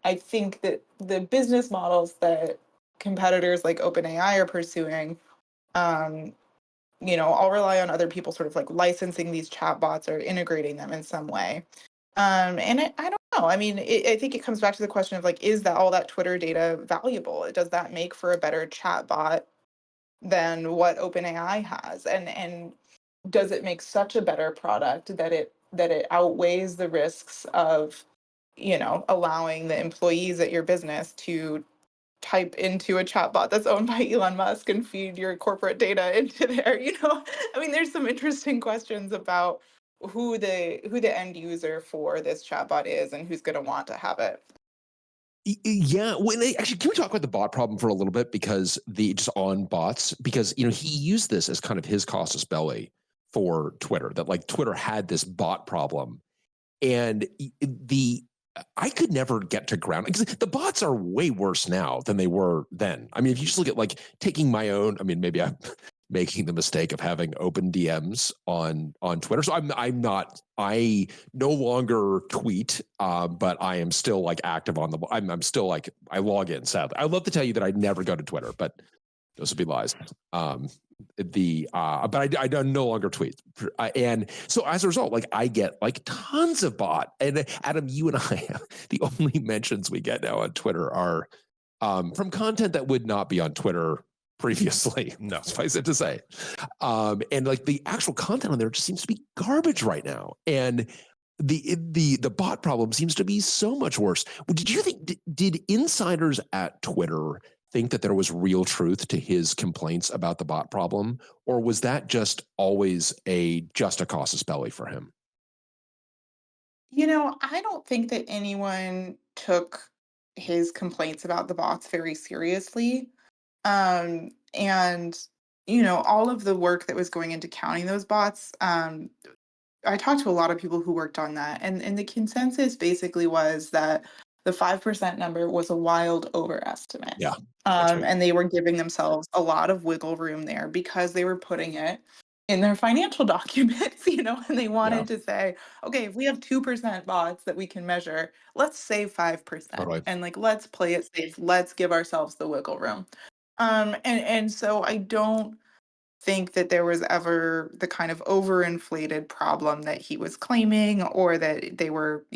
I think that the business models that competitors like OpenAI are pursuing, um, all rely on other people sort of like licensing these chatbots or integrating them in some way. And I don't know. I mean, I think it comes back to the question of like, is that all that Twitter data valuable? Does that make for a better chatbot than what OpenAI has? And does it make such a better product that it outweighs the risks of, allowing the employees at your business to type into a chatbot that's owned by Elon Musk and feed your corporate data into there? I mean, there's some interesting questions about who the end user for this chatbot is and who's going to want to have it. Yeah, actually, can we talk about the bot problem for a little bit? Because just on bots, because he used this as kind of his casus belli for Twitter. That like Twitter had this bot problem, and I could never get to ground because the bots are way worse now than they were then. I mean, if you just look at like taking my own, I mean, maybe I'm making the mistake of having open DMs on Twitter. So I no longer tweet, but I am still like active on I'm still like, I log in, sadly. I'd love to tell you that I never go to Twitter, but those would be lies. But I no longer tweet, and so as a result, like I get like tons of bot. And Adam, you and I, the only mentions we get now on Twitter are from content that would not be on Twitter previously. No. Suffice it to say, and like the actual content on there just seems to be garbage right now, and the bot problem seems to be so much worse. Did you think did insiders at Twitter think that there was real truth to his complaints about the bot problem, or was that just always just a casus belli for him? I don't think that anyone took his complaints about the bots very seriously. And all of the work that was going into counting those bots, I talked to a lot of people who worked on that, and the consensus basically was that the 5% number was a wild overestimate. Yeah, that's right. And they were giving themselves a lot of wiggle room there because they were putting it in their financial documents, and they wanted to say, okay, if we have 2% bots that we can measure, let's save 5%. Totally. And like, let's play it safe. Let's give ourselves the wiggle room. And so I don't think that there was ever the kind of overinflated problem that he was claiming, or that they were,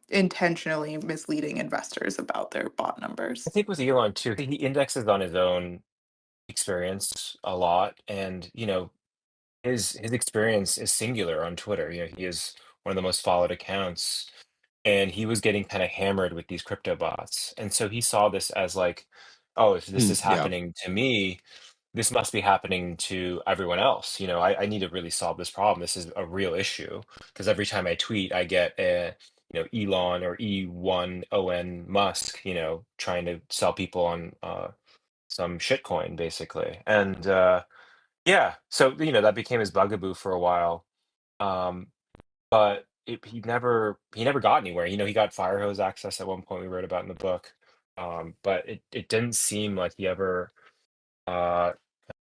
intentionally misleading investors about their bot numbers. I think with Elon too, I think he indexes on his own experience a lot, and his experience is singular on Twitter. He is one of the most followed accounts, and he was getting kind of hammered with these crypto bots, and so he saw this as like, oh, if this is Yeah. happening to me, this must be happening to everyone else. I need to really solve this problem. This is a real issue because every time I tweet, I get Elon or E1ON Musk, trying to sell people on some shitcoin basically. And yeah, so that became his bugaboo for a while. Um, but he never got anywhere. He got fire hose access at one point we wrote about in the book. But it didn't seem like he ever uh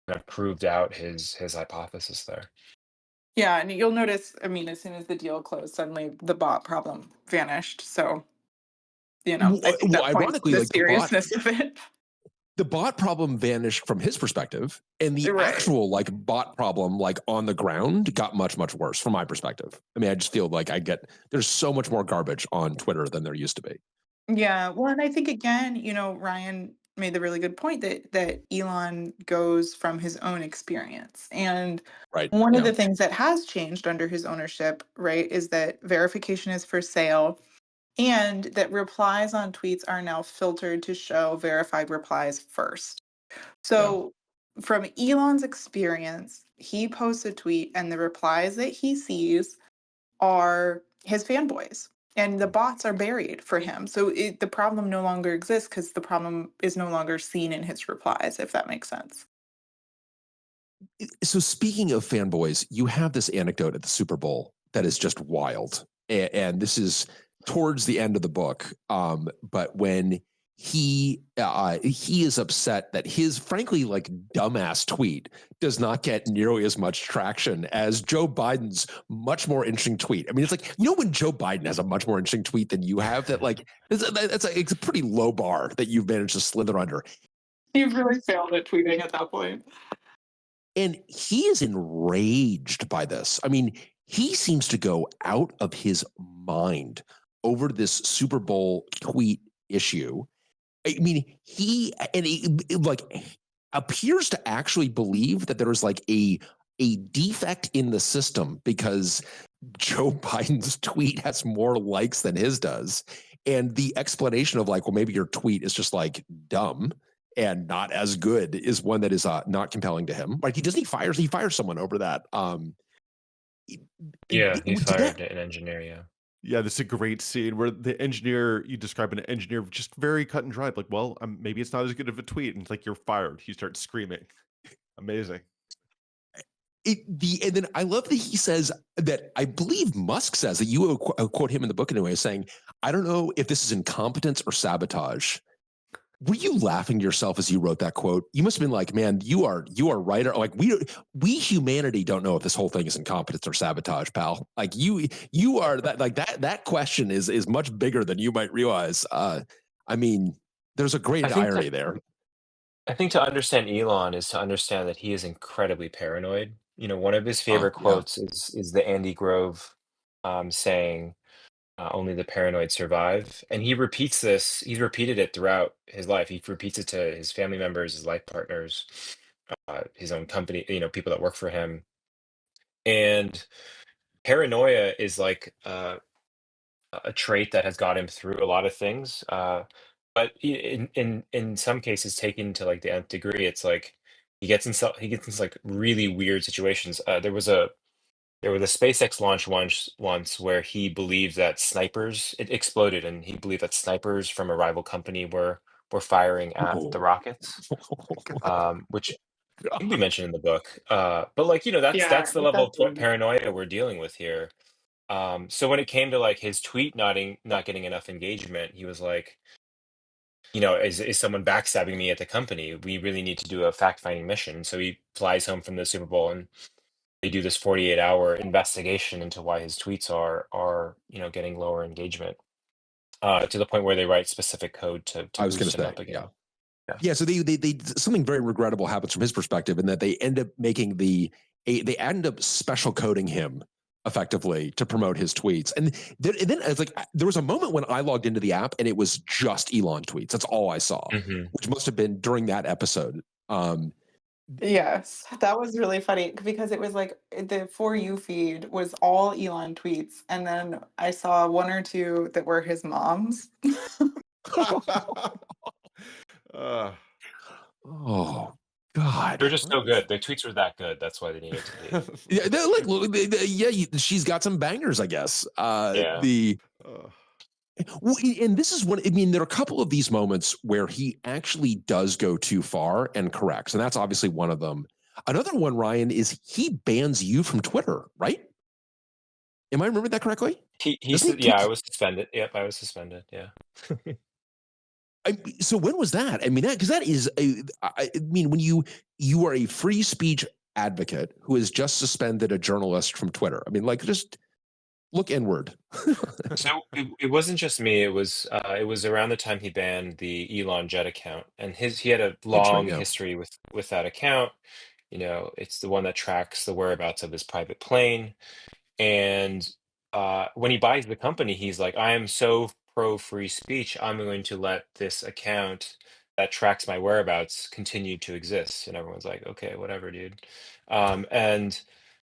kind of proved out his hypothesis there. Yeah, and you'll notice, I mean, as soon as the deal closed, suddenly the bot problem vanished. So, I think Well, that points to ironically, the like the bot seriousness of it. the bot problem vanished from his perspective, and the actual like bot problem like on the ground got much, much worse from my perspective. I mean, I just feel like there's so much more garbage on Twitter than there used to be. Yeah, well, and I think again, Ryan made the really good point that Elon goes from his own experience. And one of the things that has changed under his ownership, right, is that verification is for sale and that replies on tweets are now filtered to show verified replies first. So from Elon's experience, he posts a tweet and the replies that he sees are his fanboys. And the bots are buried for him. So the problem no longer exists because the problem is no longer seen in his replies, if that makes sense. So speaking of fanboys, you have this anecdote at the Super Bowl that is just wild. And this is towards the end of the book. But when he is upset that his frankly like dumbass tweet does not get nearly as much traction as Joe Biden's much more interesting tweet. I mean, it's like, when Joe Biden has a much more interesting tweet than you have, that like it's a pretty low bar that you've managed to slither under. You've really failed at tweeting at that point. And he is enraged by this. I mean, he seems to go out of his mind over this Super Bowl tweet issue. I mean, he like appears to actually believe that there was like a defect in the system because Joe Biden's tweet has more likes than his does. And the explanation of like, well, maybe your tweet is just like dumb and not as good is one that is not compelling to him. Like he fires someone over that. He fired an engineer. Yeah. Yeah, this is a great scene where the engineer, you describe an engineer just very cut and dry, like, well, maybe it's not as good of a tweet, and it's like, you're fired. He starts screaming. Amazing. And then I love that he says that, I believe Musk says that you quote him in the book anyway, saying, I don't know if this is incompetence or sabotage. Were you laughing to yourself as you wrote that quote? You must have been like, man, you are right. Like we humanity don't know if this whole thing is incompetence or sabotage, pal. Like you are that, like that question is much bigger than you might realize. I mean, there's a great irony there. I think to understand Elon is to understand that he is incredibly paranoid. One of his favorite quotes is the Andy Grove saying, only the paranoid survive. And he repeats this. He's repeated it throughout his life. He repeats it to his family members, his life partners, his own company, people that work for him. And paranoia is like a trait that has got him through a lot of things. But in some cases, taken to like the nth degree, it's like he gets into like really weird situations. There was a SpaceX launch once where he believed that it exploded, and he believed that snipers from a rival company were firing at the rockets, which I think we mentioned in the book. But like, that's the level of paranoia we're dealing with here. So when it came to like his tweet not getting enough engagement, he was like, is someone backstabbing me at the company? We really need to do a fact-finding mission. So he flies home from the Super Bowl and they do this 48-hour investigation into why his tweets are getting lower engagement, to the point where they write specific code to boost him up again. Yeah. So they something very regrettable happens from his perspective, in that they end up making they end up special coding him effectively to promote his tweets. And then it's like there was a moment when I logged into the app and it was just Elon tweets. That's all I saw, which must have been during that episode. Yes, that was really funny because it was like the For You feed was all Elon tweets, and then I saw one or two that were his mom's. Oh God, they're just so good. Their tweets were that good. That's why they needed to be. Yeah, they're like, she's got some bangers, I guess. And this is one. I mean, there are a couple of these moments where he actually does go too far and corrects, and that's obviously one of them. Another one, Ryan, is he bans you from Twitter, right? Am I remembering that correctly? I was suspended. Yep, I was suspended. Yeah. So when was that? I mean, because that is I mean, when you are a free speech advocate who has just suspended a journalist from Twitter. I mean, like, just Look inward. So it wasn't just me. It was around the time he banned the Elon Jet account, and he had a That's right. long Yeah. history with that account. You know, it's the one that tracks the whereabouts of his private plane. And when he buys the company, he's like, I am so pro free speech. I'm going to let this account that tracks my whereabouts continue to exist. And everyone's like, okay, whatever, dude. And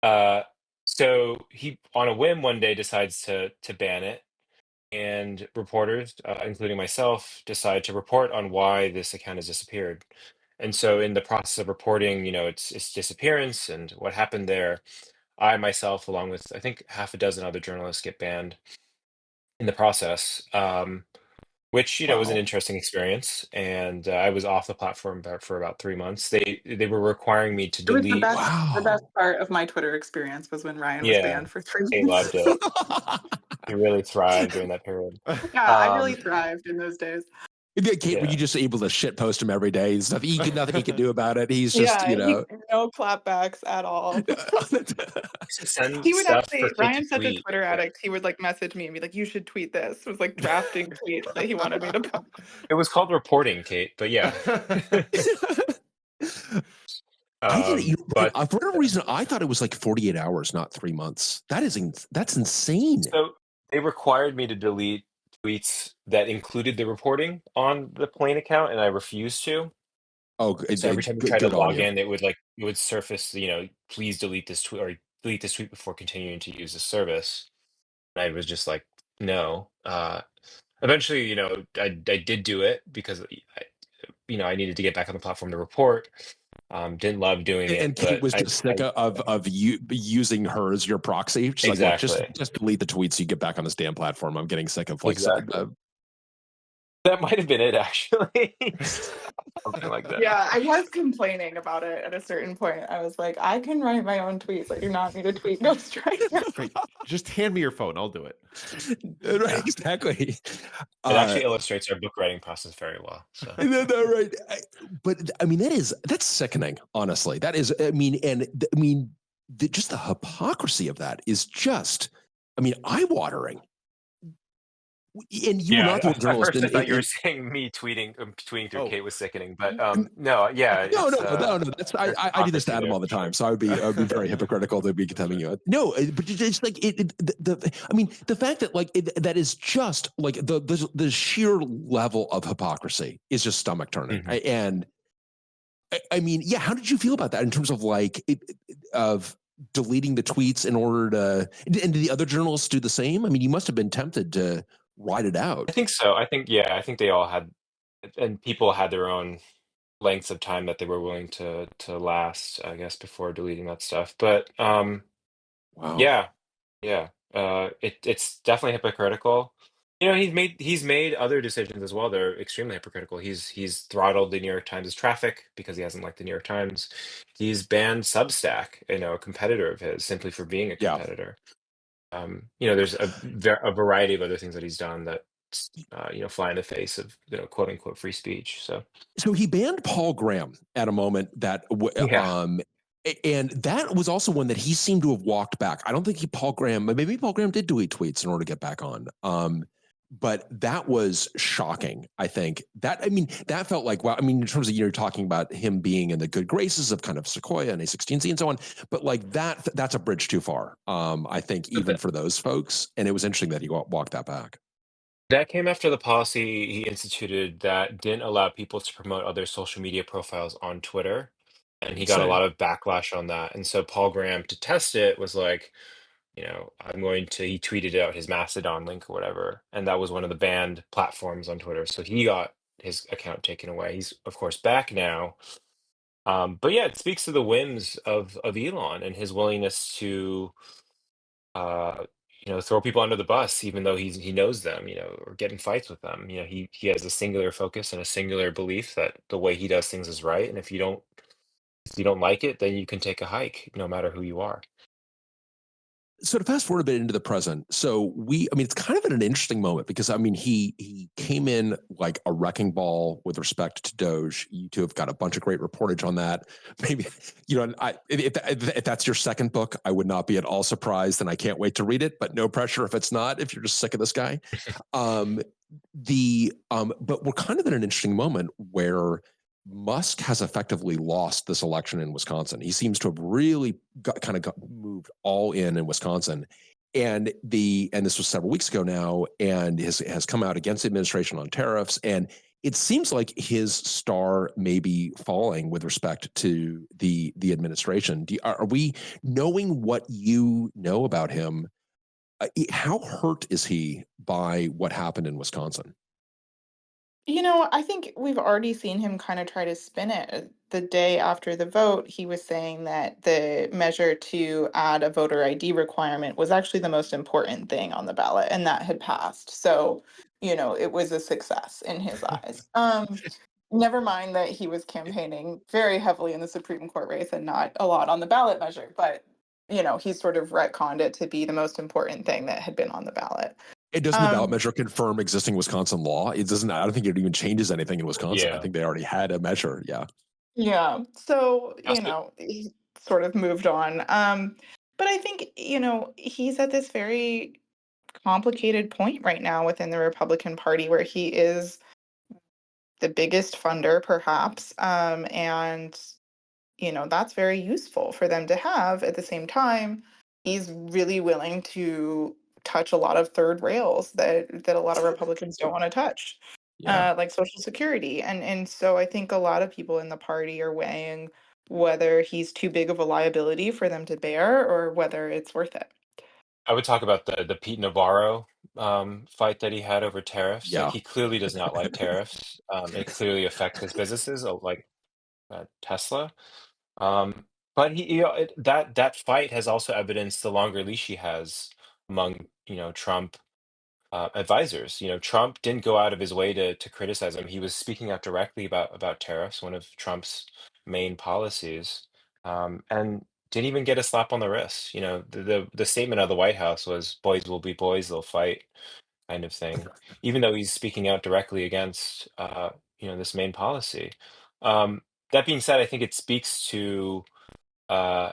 uh, so he, on a whim, one day decides to ban it. And reporters, including myself, decide to report on why this account has disappeared. And so, in the process of reporting, you know, its disappearance and what happened there, I myself, along with I think half a dozen other journalists, get banned in the process, which you know was an Wow. interesting experience. And I was off the platform for about 3 months. They were requiring me to It was the delete. best. The best Wow. part of my Twitter experience was when Ryan was Yeah, banned for three they months. loved it. He really thrived during that period. Yeah, I really Um, thrived in those days. Yeah, Kate, were yeah. you just able to shit post him every day? There's nothing he can do about it. He's just, Yeah, no clapbacks at all. Used to send He would stuff for actually, Kate to Ryan's such a tweet. Twitter Yeah. addict. He would like message me and be like, "You should tweet this." It was like drafting tweets that he wanted me to post. It was called reporting, Kate, but yeah. I did it. But For whatever reason, I thought it was like 48 hours, not 3 months. That's insane. so they required me to delete tweets that included the reporting on the plane account, and I refused to. Oh, So every time you try to good on log you. in, it would surface, you know, please delete this tweet or delete this tweet before continuing to use the service. And I was just like, no. Eventually, you know, I did do it because you know, I needed to get back on the platform to report. Didn't love doing it, And Kate but was just sick of you using her as your proxy. She's like, look, exactly. just delete the tweets so you get back on this damn platform. I'm getting sick of Exactly. That might have been it, actually. Something like that. Yeah, I was complaining about it at a certain point. I was like, I can write my own tweets. I do not need a tweet ghostwriter. Great. Just hand me your phone. I'll do it. Right, exactly. It actually illustrates our book writing process very well. So. No, right. But I mean, that's sickening. Honestly, that is. I mean, just the hypocrisy of that is just, I mean, eye-watering. And you were not the journalist. First, I thought you were saying me tweeting through Kate was sickening, but no, yeah, no. That's I do this to Adam all the time, so I would be very hypocritical to be telling you. No, but it's like I mean, the fact that like that is just like the sheer level of hypocrisy is just stomach turning. Mm-hmm. And I mean, yeah, how did you feel about that in terms of like of deleting the tweets in order to? And did the other journalists do the same? I mean, you must have been tempted to ride it out. I think so. I think they all had, and people had their own lengths of time that they were willing to last, I guess, before deleting that stuff. But Wow. yeah, it's definitely hypocritical. You know, he's made other decisions as well. They're extremely hypocritical. He's throttled the New York Times' traffic because he hasn't liked the New York Times. He's banned Substack, you know, a competitor of his, simply for being a competitor. You know, there's a variety of other things that he's done that you know, fly in the face of, you know, quote unquote free speech. So he banned Paul Graham at a moment that and that was also one that he seemed to have walked back. I don't think maybe Paul Graham did delete tweets in order to get back on. But that was shocking. I think that, I mean, that felt like, wow. I mean, in terms of, you're talking about him being in the good graces of kind of Sequoia and A16Z and so on, but like that's a bridge too far. I think even for those folks. And it was interesting that he walked that back. that came after the policy he instituted that didn't allow people to promote other social media profiles on Twitter. And he got a lot of backlash on that. And so Paul Graham, to test it, was like, you know, he tweeted out his Mastodon link or whatever. And that was one of the banned platforms on Twitter. So he got his account taken away. He's, of course, back now. But yeah, it speaks to the whims of Elon and his willingness to, you know, throw people under the bus, even though he knows them, you know, or get in fights with them. You know, he has a singular focus and a singular belief that the way he does things is right. And if you don't like it, then you can take a hike, no matter who you are. So to fast forward a bit into the present, it's kind of at an interesting moment because he came in like a wrecking ball with respect to Doge. You two have got a bunch of great reportage on that. Maybe if that's your second book, I would not be at all surprised, and I can't wait to read it. But no pressure if it's not. If you're just sick of this guy, but we're kind of in an interesting moment where Musk has effectively lost this election in Wisconsin. He seems to have really moved all in Wisconsin. And this was several weeks ago now, and has come out against the administration on tariffs. And it seems like his star may be falling with respect to the administration. Are we, knowing what you know about him, how hurt is he by what happened in Wisconsin? I think we've already seen him kind of try to spin it. The day after the vote, he was saying that the measure to add a voter ID requirement was actually the most important thing on the ballot, and that had passed. So, it was a success in his eyes. Never mind that he was campaigning very heavily in the Supreme Court race and not a lot on the ballot measure, but, he sort of retconned it to be the most important thing that had been on the ballot. It doesn't the ballot measure confirm existing Wisconsin law? It doesn't. I don't think it even changes anything in Wisconsin. I think they already had a measure. Yeah. Yeah. So, he sort of moved on. But I think, he's at this very complicated point right now within the Republican Party where he is the biggest funder, perhaps. And, that's very useful for them to have. At the same time, he's really willing to touch a lot of third rails that a lot of Republicans don't want to touch, like Social Security. And so I think a lot of people in the party are weighing whether he's too big of a liability for them to bear or whether it's worth it. I would talk about the Pete Navarro fight that he had over tariffs. Yeah. Like, he clearly does not like tariffs. It clearly affects his businesses, like Tesla. But that fight has also evidenced the longer leash he has among Trump advisors. Trump didn't go out of his way to criticize him. He was speaking out directly about tariffs, one of Trump's main policies, and didn't even get a slap on the wrist. The statement of the White House was "Boys will be boys, they'll fight," kind of thing. Even though he's speaking out directly against this main policy. That being said, I think it speaks to uh,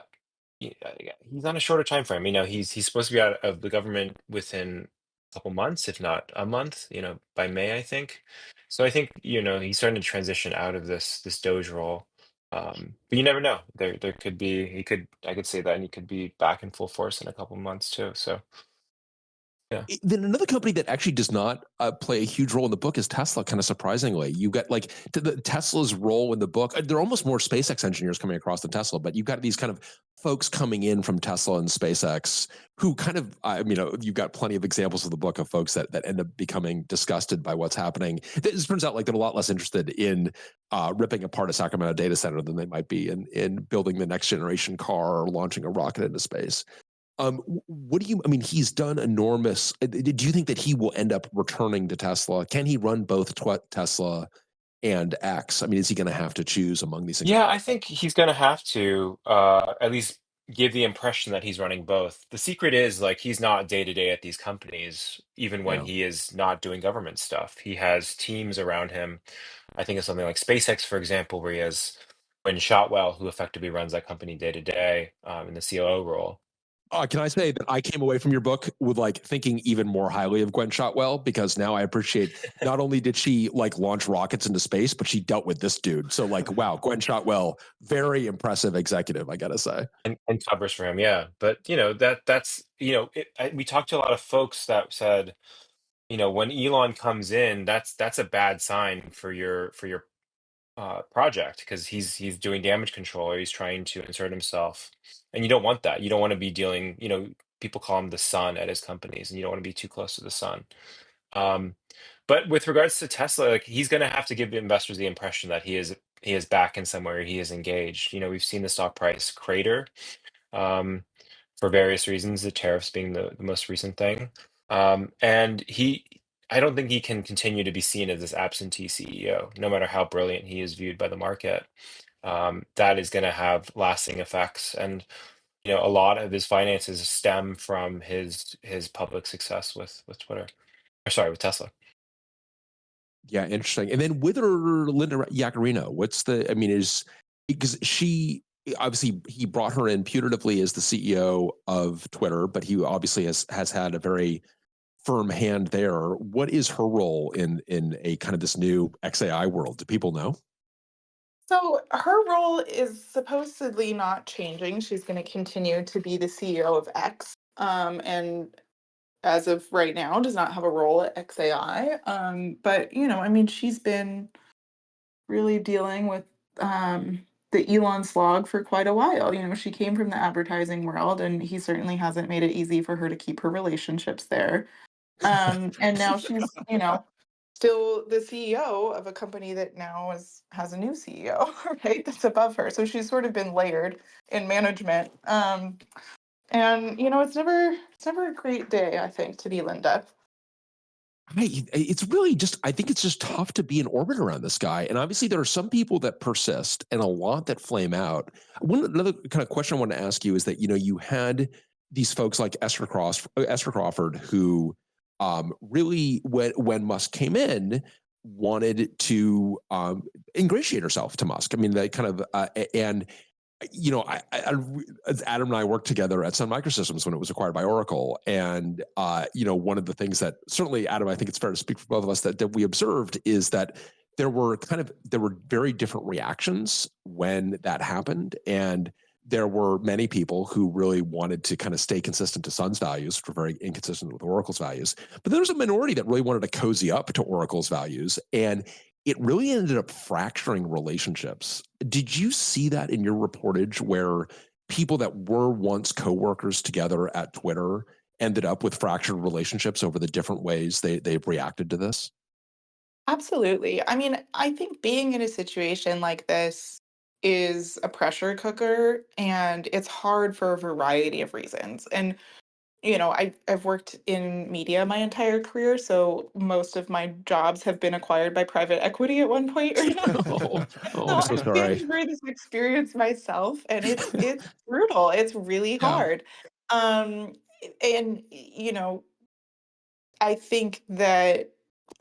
he's on a shorter time frame. He's supposed to be out of the government within a couple months, if not a month. By May, I think. So I think he's starting to transition out of this Doge role. But you never know. There could be I could say that, and he could be back in full force in a couple months too. So. Yeah. Then another company that actually does not play a huge role in the book is Tesla. Kind of surprisingly, you got like Tesla's role in the book. There are almost more SpaceX engineers coming across than Tesla, but you've got these kind of folks coming in from Tesla and SpaceX who kind of, you've got plenty of examples of the book of folks that end up becoming disgusted by what's happening. This turns out like they're a lot less interested in ripping apart a Sacramento data center than they might be in building the next generation car or launching a rocket into space. What do you, he's done enormous. Do you think that he will end up returning to Tesla? Can he run both Tesla and X? Is he going to have to choose among these things? Yeah, I think he's going to have to at least give the impression that he's running both. The secret is like he's not day to day at these companies, even when he is not doing government stuff. He has teams around him. I think of something like SpaceX, for example, where he has Gwynne Shotwell, who effectively runs that company day to day in the COO role. Can I say that I came away from your book with like thinking even more highly of Gwynne Shotwell, because now I appreciate not only did she like launch rockets into space, but she dealt with this dude. So like, wow, Gwynne Shotwell, very impressive executive, I gotta say. And covers for him, yeah. But that's we talked to a lot of folks that said, when Elon comes in, that's a bad sign for your project, because he's doing damage control, or he's trying to insert himself, and you don't want that. You don't want to be dealing. People call him the sun at his companies, and you don't want to be too close to the sun. But with regards to Tesla, like, he's going to have to give investors the impression that he is back in somewhere, he is engaged. We've seen the stock price crater for various reasons, the tariffs being the most recent thing. And I don't think he can continue to be seen as this absentee CEO, no matter how brilliant he is viewed by the market. That is going to have lasting effects. And a lot of his finances stem from his public success with Twitter. Or sorry, with Tesla. Yeah, interesting. And then with her, Linda Yaccarino, what's the? I mean, is because she obviously he brought her in putatively as the CEO of Twitter, but he obviously has had a very firm hand there. What is her role in a kind of this new XAI world? Do people know? So her role is supposedly not changing. She's going to continue to be the CEO of X, and as of right now, does not have a role at XAI. But I mean, she's been really dealing with the Elon slog for quite a while. She came from the advertising world, and he certainly hasn't made it easy for her to keep her relationships there. And now she's, still the CEO of a company that now has a new CEO, right? That's above her. So she's sort of been layered in management. And it's never a great day, I think, to be Linda. It's really just, I think it's just tough to be in orbit around this guy. And obviously there are some people that persist and a lot that flame out. Another kind of question I want to ask you is that, you had these folks like Esther Crawford, who really, when Musk came in, wanted to ingratiate herself to Musk. I mean, they kind of, and Adam and I worked together at Sun Microsystems when it was acquired by Oracle. And, one of the things that certainly, Adam, I think it's fair to speak for both of us that we observed is that there were very different reactions when that happened. And there were many people who really wanted to kind of stay consistent to Sun's values, which were very inconsistent with Oracle's values. But there was a minority that really wanted to cozy up to Oracle's values. And it really ended up fracturing relationships. Did you see that in your reportage where people that were once coworkers together at Twitter ended up with fractured relationships over the different ways they've reacted to this? Absolutely. I mean, I think being in a situation like this is a pressure cooker, and it's hard for a variety of reasons. And I've worked in media my entire career, so most of my jobs have been acquired by private equity at one point or another. I'm so I've sorry. been through this experience myself, and it's brutal. It's really Yeah. hard. Um, and I think that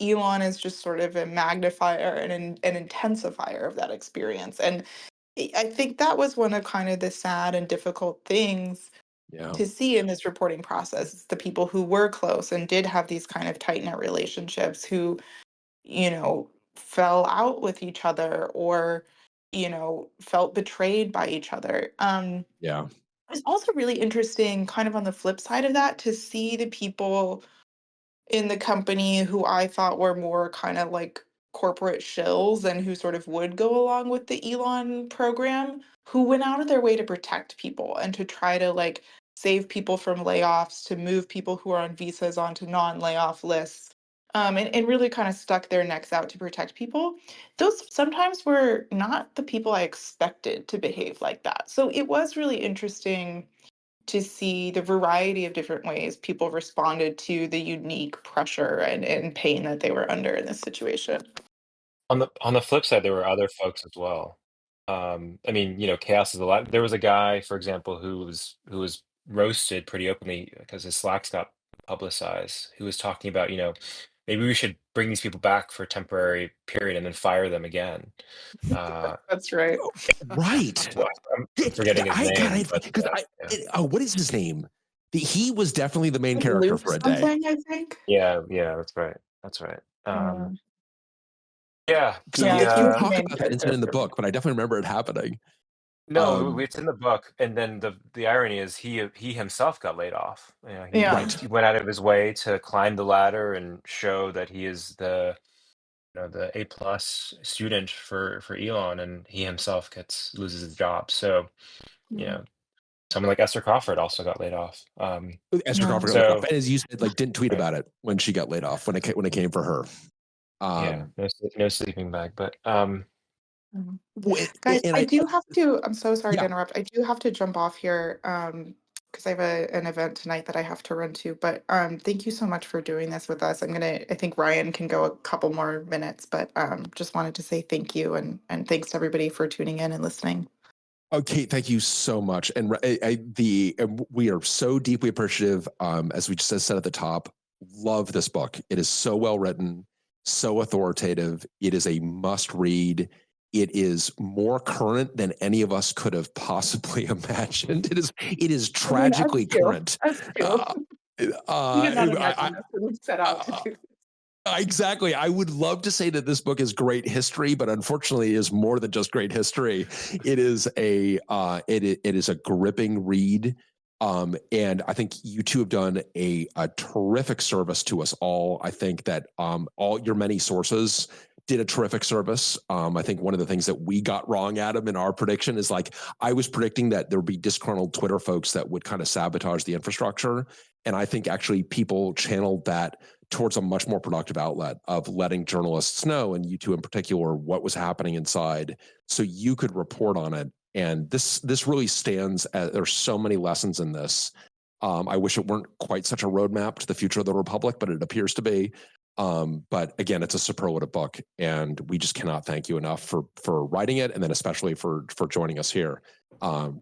Elon is just sort of a magnifier and an intensifier of that experience. And I think that was one of kind of the sad and difficult things Yeah. to see in this reporting process. It's the people who were close and did have these kind of tight knit relationships who, fell out with each other or, felt betrayed by each other. Yeah. It's also really interesting, kind of on the flip side of that, to see the people in the company who I thought were more kind of like corporate shills and who sort of would go along with the Elon program, who went out of their way to protect people and to try to like save people from layoffs, to move people who are on visas onto non-layoff lists. And really kind of stuck their necks out to protect people. Those sometimes were not the people I expected to behave like that. So it was really interesting to see the variety of different ways people responded to the unique pressure and pain that they were under in this situation. On the flip side, there were other folks as well. I mean, chaos is a lot. There was a guy, for example, who was roasted pretty openly because his Slacks got publicized, who was talking about, maybe we should bring these people back for a temporary period and then fire them again. That's right. Right. Well, I'm forgetting his name, but what is his name? He was definitely the main character Luke for a day. something, I think. yeah, that's right. That's right. Yeah, So Yeah, you he was don't the talk main about that incident in the character. book, but I definitely remember it happening. no, it's in the book, and then the irony is he himself got laid off. Yeah. Right. He went out of his way to climb the ladder and show that he is the A plus student for Elon, and he himself loses his job. So you know, someone like Esther Crawford also got laid off. Esther Crawford got laid off, and as you said, like didn't tweet Right. about it when she got laid off when it came for her. Yeah, no sleeping bag, but Guys, and I do have to, I'm so sorry to Yeah. interrupt. I do have to jump off here because I have an event tonight that I have to run to. But thank you so much for doing this with us. I think Ryan can go a couple more minutes, but just wanted to say thank you and thanks to everybody for tuning in and listening. Okay, thank you so much. And we are so deeply appreciative. As we just said at the top, love this book. It is so well written, so authoritative. It is a must read. It is more current than any of us could have possibly imagined. It is tragically current. Us too. We did not imagine this when we set out to do this. Exactly. I would love to say that this book is great history, but unfortunately, it is more than just great history. It is it is a gripping read, and I think you two have done a terrific service to us all. I think that all your many sources did a terrific service. I think one of the things that we got wrong, Adam, in our prediction is like I was predicting that there would be disgruntled Twitter folks that would kind of sabotage the infrastructure, and I think actually people channeled that towards a much more productive outlet of letting journalists know, and you two in particular, what was happening inside so you could report on it. And this really stands as, there's so many lessons in this. I wish it weren't quite such a roadmap to the future of the Republic, but it appears to be. But again, it's a superlative book, and we just cannot thank you enough for writing it, and then especially for joining us here.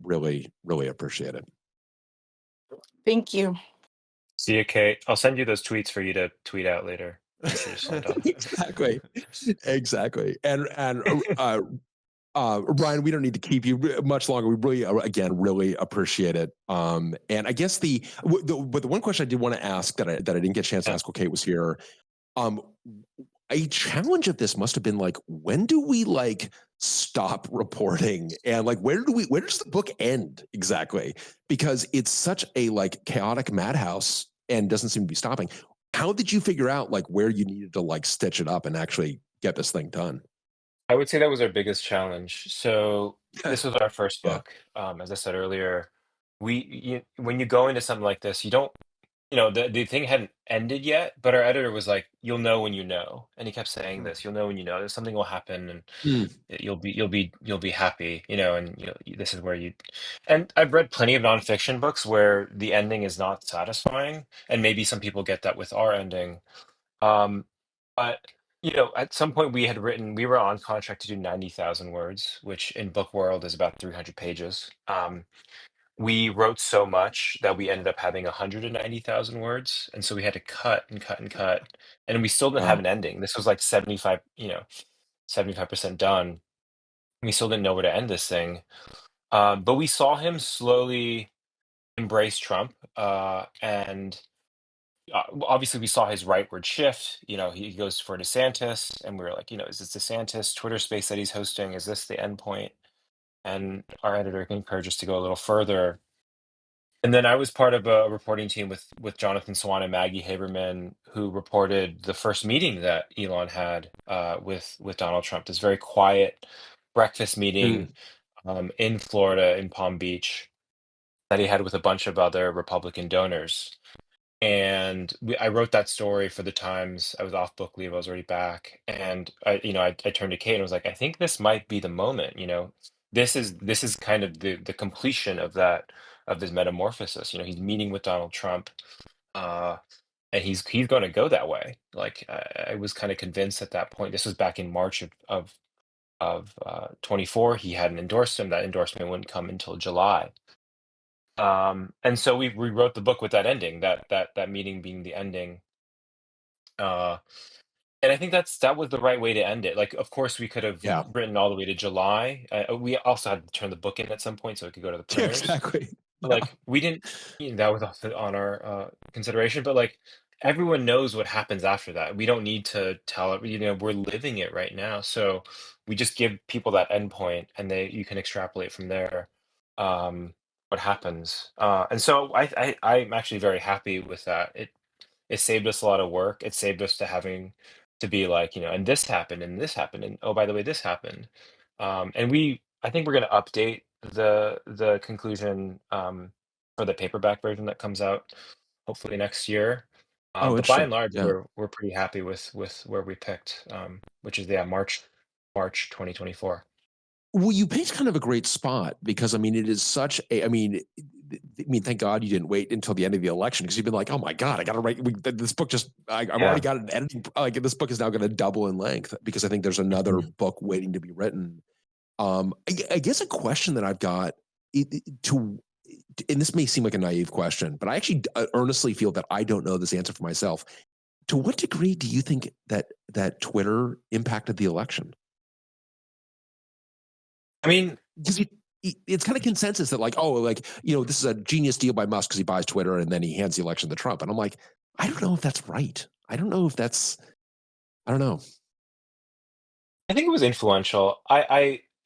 Really, really appreciate it. Thank you. See you, Kate. I'll send you those tweets for you to tweet out later. Exactly. And Ryan, we don't need to keep you much longer. We really, again, really appreciate it. And I guess the one question I did want to ask that I didn't get a chance to ask while Kate was here. A challenge of this must have been like, when do we like stop reporting, and like where does the book end exactly? Because it's such a like chaotic madhouse and doesn't seem to be stopping. How did you figure out like where you needed to like stitch it up and actually get this thing done? I would say that was our biggest challenge. So this was our first book. As I said earlier, when you go into something like this, you don't, the thing hadn't ended yet, but our editor was like, "You'll know when you know," and he kept saying this, "You'll know when you know. There's something will happen, and you'll be happy, and this is where you." And I've read plenty of nonfiction books where the ending is not satisfying, and maybe some people get that with our ending. Um, but at some point we were on contract to do 90,000 words, which in book world is about 300 pages. We wrote so much that we ended up having 190,000 words, and so we had to cut and cut and cut, and we still didn't have an ending. This was like 75% done. We still didn't know where to end this thing. But we saw him slowly embrace Trump, and obviously we saw his rightward shift. He goes for DeSantis, and we were like, is this DeSantis Twitter space that he's hosting? Is this the end point? And our editor encouraged us to go a little further. And then I was part of a reporting team with Jonathan Swan and Maggie Haberman, who reported the first meeting that Elon had with Donald Trump. This very quiet breakfast meeting in Florida, in Palm Beach, that he had with a bunch of other Republican donors. And I wrote that story for the Times. I was off book leave. I was already back, and I turned to Kate and was like, "I think this might be the moment. This is kind of the completion of this metamorphosis. He's meeting with Donald Trump, and he's going to go that way." Like I was kind of convinced at that point. This was back in March of 24. He hadn't endorsed him. That endorsement wouldn't come until July. And so we rewrote the book with that ending, that meeting being the ending. And I think that was the right way to end it. Like, of course, we could have written all the way to July. We also had to turn the book in at some point so it could go to the printers. Exactly. Like, we didn't, that was also on our consideration, but like, everyone knows what happens after that. We don't need to tell it, we're living it right now. So we just give people that endpoint, and you can extrapolate from there. What happens. And so I'm actually very happy with that. It saved us a lot of work. It saved us to having to be like, and this happened, and this happened, and oh, by the way, this happened. And I think we're going to update the conclusion for the paperback version that comes out hopefully next year. But by and large, we're pretty happy with where we picked, which is March 2024. Well, you picked kind of a great spot because, it is such a, thank God you didn't wait until the end of the election, because you've been like, oh my God, I got to write this book. I've already got an editing. Like, this book is now going to double in length, because I think there's another book waiting to be written. I guess a question that I've got and this may seem like a naive question, but I actually earnestly feel that I don't know this answer for myself. To what degree do you think that Twitter impacted the election? I mean, because it's kind of consensus that like, oh, like, this is a genius deal by Musk because he buys Twitter and then he hands the election to Trump. And I'm like, I don't know if that's right. I don't know. I think it was influential.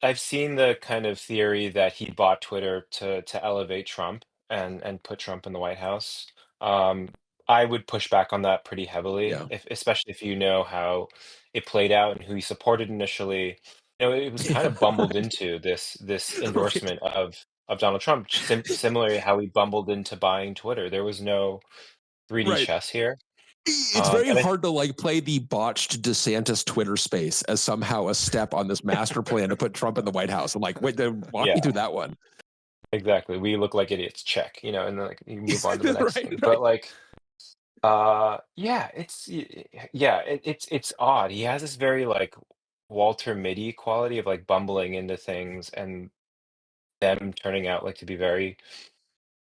I've seen the kind of theory that he bought Twitter to elevate Trump and put Trump in the White House. Um, I would push back on that pretty heavily, Yeah. especially if you know how it played out and who he supported initially. It was kind Yeah, of bumbled right. into this Right. endorsement of Donald Trump, similarly how he bumbled into buying Twitter. There was no 3D Right. chess here. It's very And hard to like play the botched DeSantis Twitter space as somehow a step on this master plan to put Trump in the White House. I'm like, wait, then walk me through that one. Exactly. We look like idiots, check, and then like you move on to the next Right, thing. right. But like, it's odd. He has this very like Walter Mitty quality of like bumbling into things and them turning out like to be very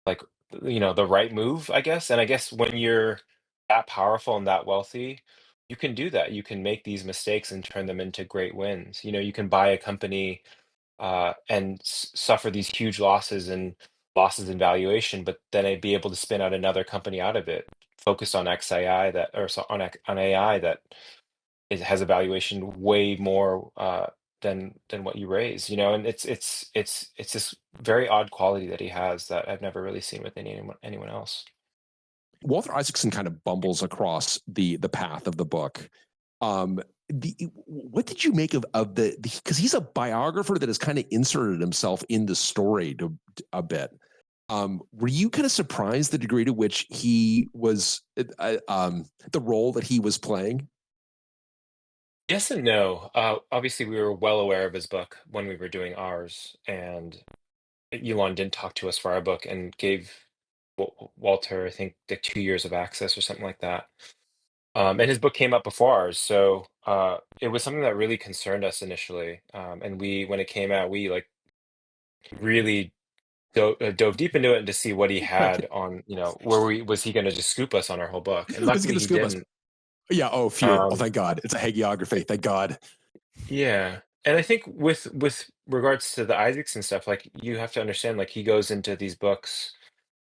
like the right move, I guess. And I guess when you're that powerful and that wealthy, you can do that. You can make these mistakes and turn them into great wins. You can buy a company and suffer these huge losses in valuation, but then I'd be able to spin out another company out of it, focused on XAI on AI that has a valuation way more than what you raise, and it's this very odd quality that he has that I've never really seen with anyone else. Walter Isaacson kind of bumbles across the path of the book. What did you make of the because he's a biographer that has kind of inserted himself in the story a bit. Were you kind of surprised the degree to which he was the role that he was playing? Yes and no. Obviously, we were well aware of his book when we were doing ours, and Elon didn't talk to us for our book and gave Walter, I think, like 2 years of access or something like that. And his book came out before ours, so it was something that really concerned us initially. And when it came out, we like really dove deep into it and to see what he had on, was he going to just scoop us on our whole book? And Was he luckily gonna he scoop us? didn't. Yeah. Oh, phew. Oh, Um, thank God. It's a hagiography. Thank God. yeah. And I think with regards to the Isaacson stuff, like you have to understand, like he goes into these books,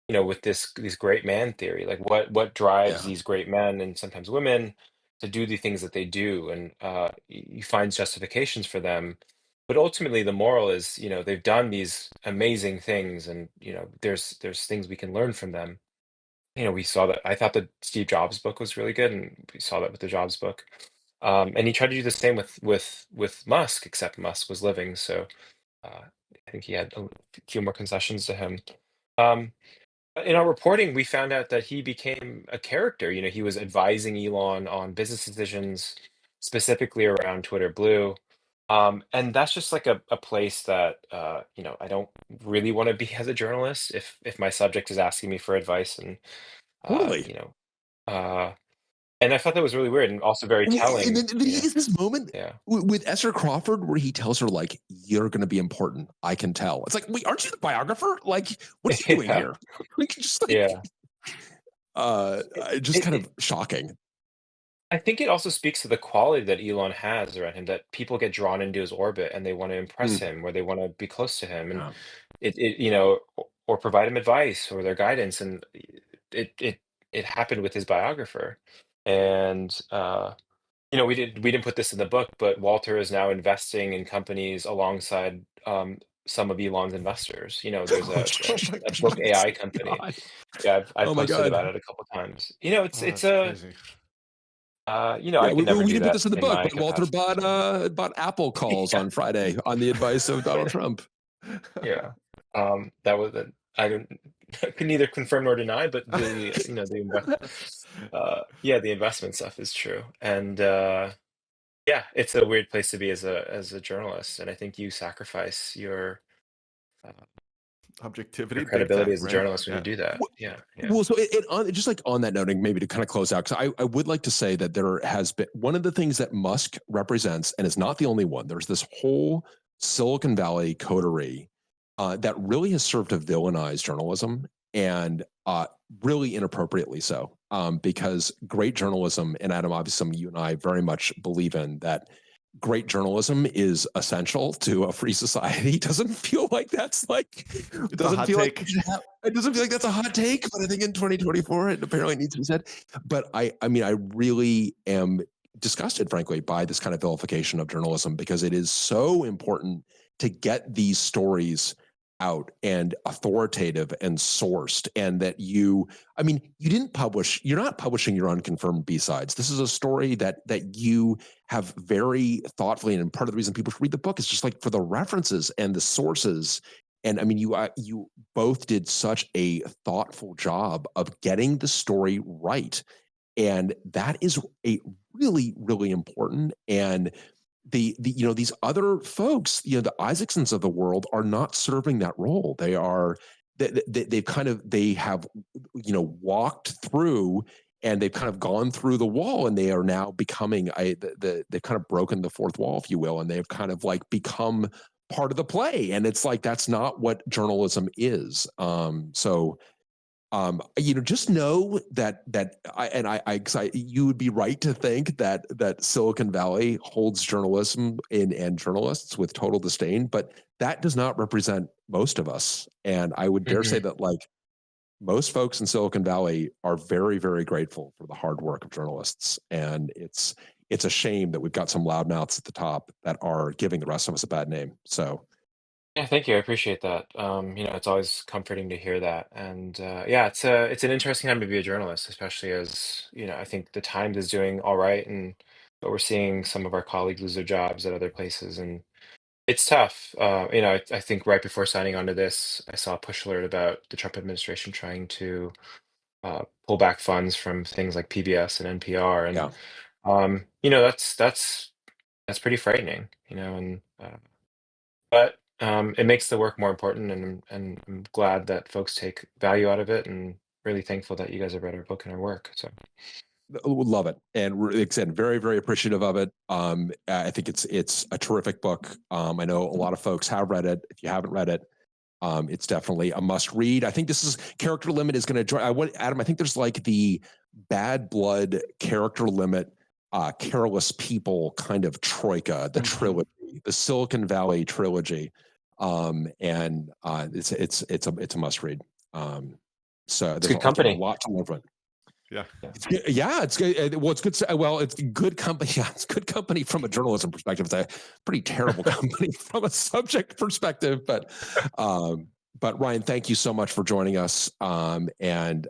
with these great man theory, like what drives Yeah. these great men and sometimes women to do the things that they do, and he finds justifications for them. But ultimately, the moral is, they've done these amazing things, and there's things we can learn from them. We saw that. I thought the Steve Jobs book was really good, and we saw that with the Jobs book. And he tried to do the same with Musk, except Musk was living, so I think he had a few more concessions to him. Um, in our reporting, we found out that he became a character. He was advising Elon on business decisions, specifically around Twitter Blue. And that's just like a place that I don't really want to be as a journalist if my subject is asking me for advice, and Totally. and I thought that was really weird and also very telling. And then he has this moment with Esther Crawford where he tells her, like, you're going to be important. I can tell. It's like, wait, aren't you the biographer? Like, what are you doing here? Just like, just kind of shocking. I think it also speaks to the quality that Elon has around him, that people get drawn into his orbit and they want to impress him, or they want to be close to him, and or provide him advice or their guidance. And it happened with his biographer. And we didn't put this in the book, but Walter is now investing in companies alongside some of Elon's investors. There's a book AI company. God. Yeah, I've Oh my posted God. about it a couple times. It's crazy. I Yeah, could never we do didn't put that this in the in book, my but Walter capacity. bought Apple calls Yeah. on Friday on the advice of Donald Trump. Yeah. That was I could neither confirm nor deny, but the the investment stuff is true. And yeah, it's a weird place to be as a journalist, and I think you sacrifice your Objectivity, big credibility time, as a right? journalist when Yeah. you do that. Yeah. Well, so just like on that note, and maybe to kind of close out, because I would like to say that there has been one of the things that Musk represents, and it's not the only one. There's this whole Silicon Valley coterie that really has served to villainize journalism, and really inappropriately so, because great journalism, and Adam, obviously you and I very much believe in that. Great journalism is essential to a free society. It doesn't feel like that's like, it doesn't feel like that's a hot take, but I think in 2024 it apparently needs to be said. But I mean, I really am disgusted, frankly, by this kind of vilification of journalism, because it is so important to get these stories out and authoritative and sourced, and that you're not publishing your unconfirmed B-sides. This is a story that you have very thoughtfully, and part of the reason people should read the book is just like for the references and the sources. And I mean, you both did such a thoughtful job of getting the story right. And that is a really, really important. And these other folks, the Isaacsons of the world, are not serving that role. They have walked through, and they've kind of gone through the wall, and they are now becoming they've kind of broken the fourth wall, if you will, and they've kind of like become part of the play. And it's like, that's not what journalism is. Just know that you would be right to think that Silicon Valley holds journalism and journalists with total disdain, but that does not represent most of us. And I would dare say that like most folks in Silicon Valley are very, very grateful for the hard work of journalists. And it's a shame that we've got some loudmouths at the top that are giving the rest of us a bad name. So. Yeah, thank you. I appreciate that. It's always comforting to hear that. And yeah, it's an interesting time to be a journalist, especially as, I think the Times is doing all right, but we're seeing some of our colleagues lose their jobs at other places, and it's tough. I think right before signing on to this, I saw a push alert about the Trump administration trying to pull back funds from things like PBS and NPR, and that's pretty frightening, but it makes the work more important, and I'm glad that folks take value out of it, and really thankful that you guys have read our book and our work. So love it, and like I said, very, very appreciative of it. I think it's a terrific book. I know a lot of folks have read it. If you haven't read it, it's definitely a must read. I think this is Character Limit is going to join. Adam, I think there's like the Bad Blood, Character Limit, Careless People kind of troika, the trilogy, the Silicon Valley trilogy. And it's a must read. So it's good company. A lot to learn from. Yeah. It's good. Well, it's good. Well, it's good company. Yeah, it's good company from a journalism perspective. It's a pretty terrible company from a subject perspective. But Ryan, thank you so much for joining us. And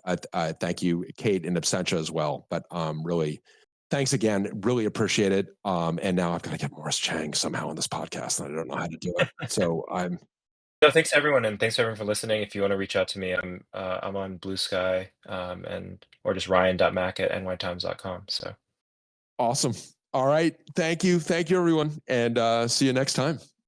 thank you, Kate, in absentia as well. But really, thanks again. Really appreciate it. And now I've got to get Morris Chang somehow on this podcast, and I don't know how to do it. So No, thanks everyone, and thanks everyone for listening. If you want to reach out to me, I'm on Blue Sky, or just ryan.mac@nytimes.com. So awesome. All right. Thank you, everyone, and see you next time.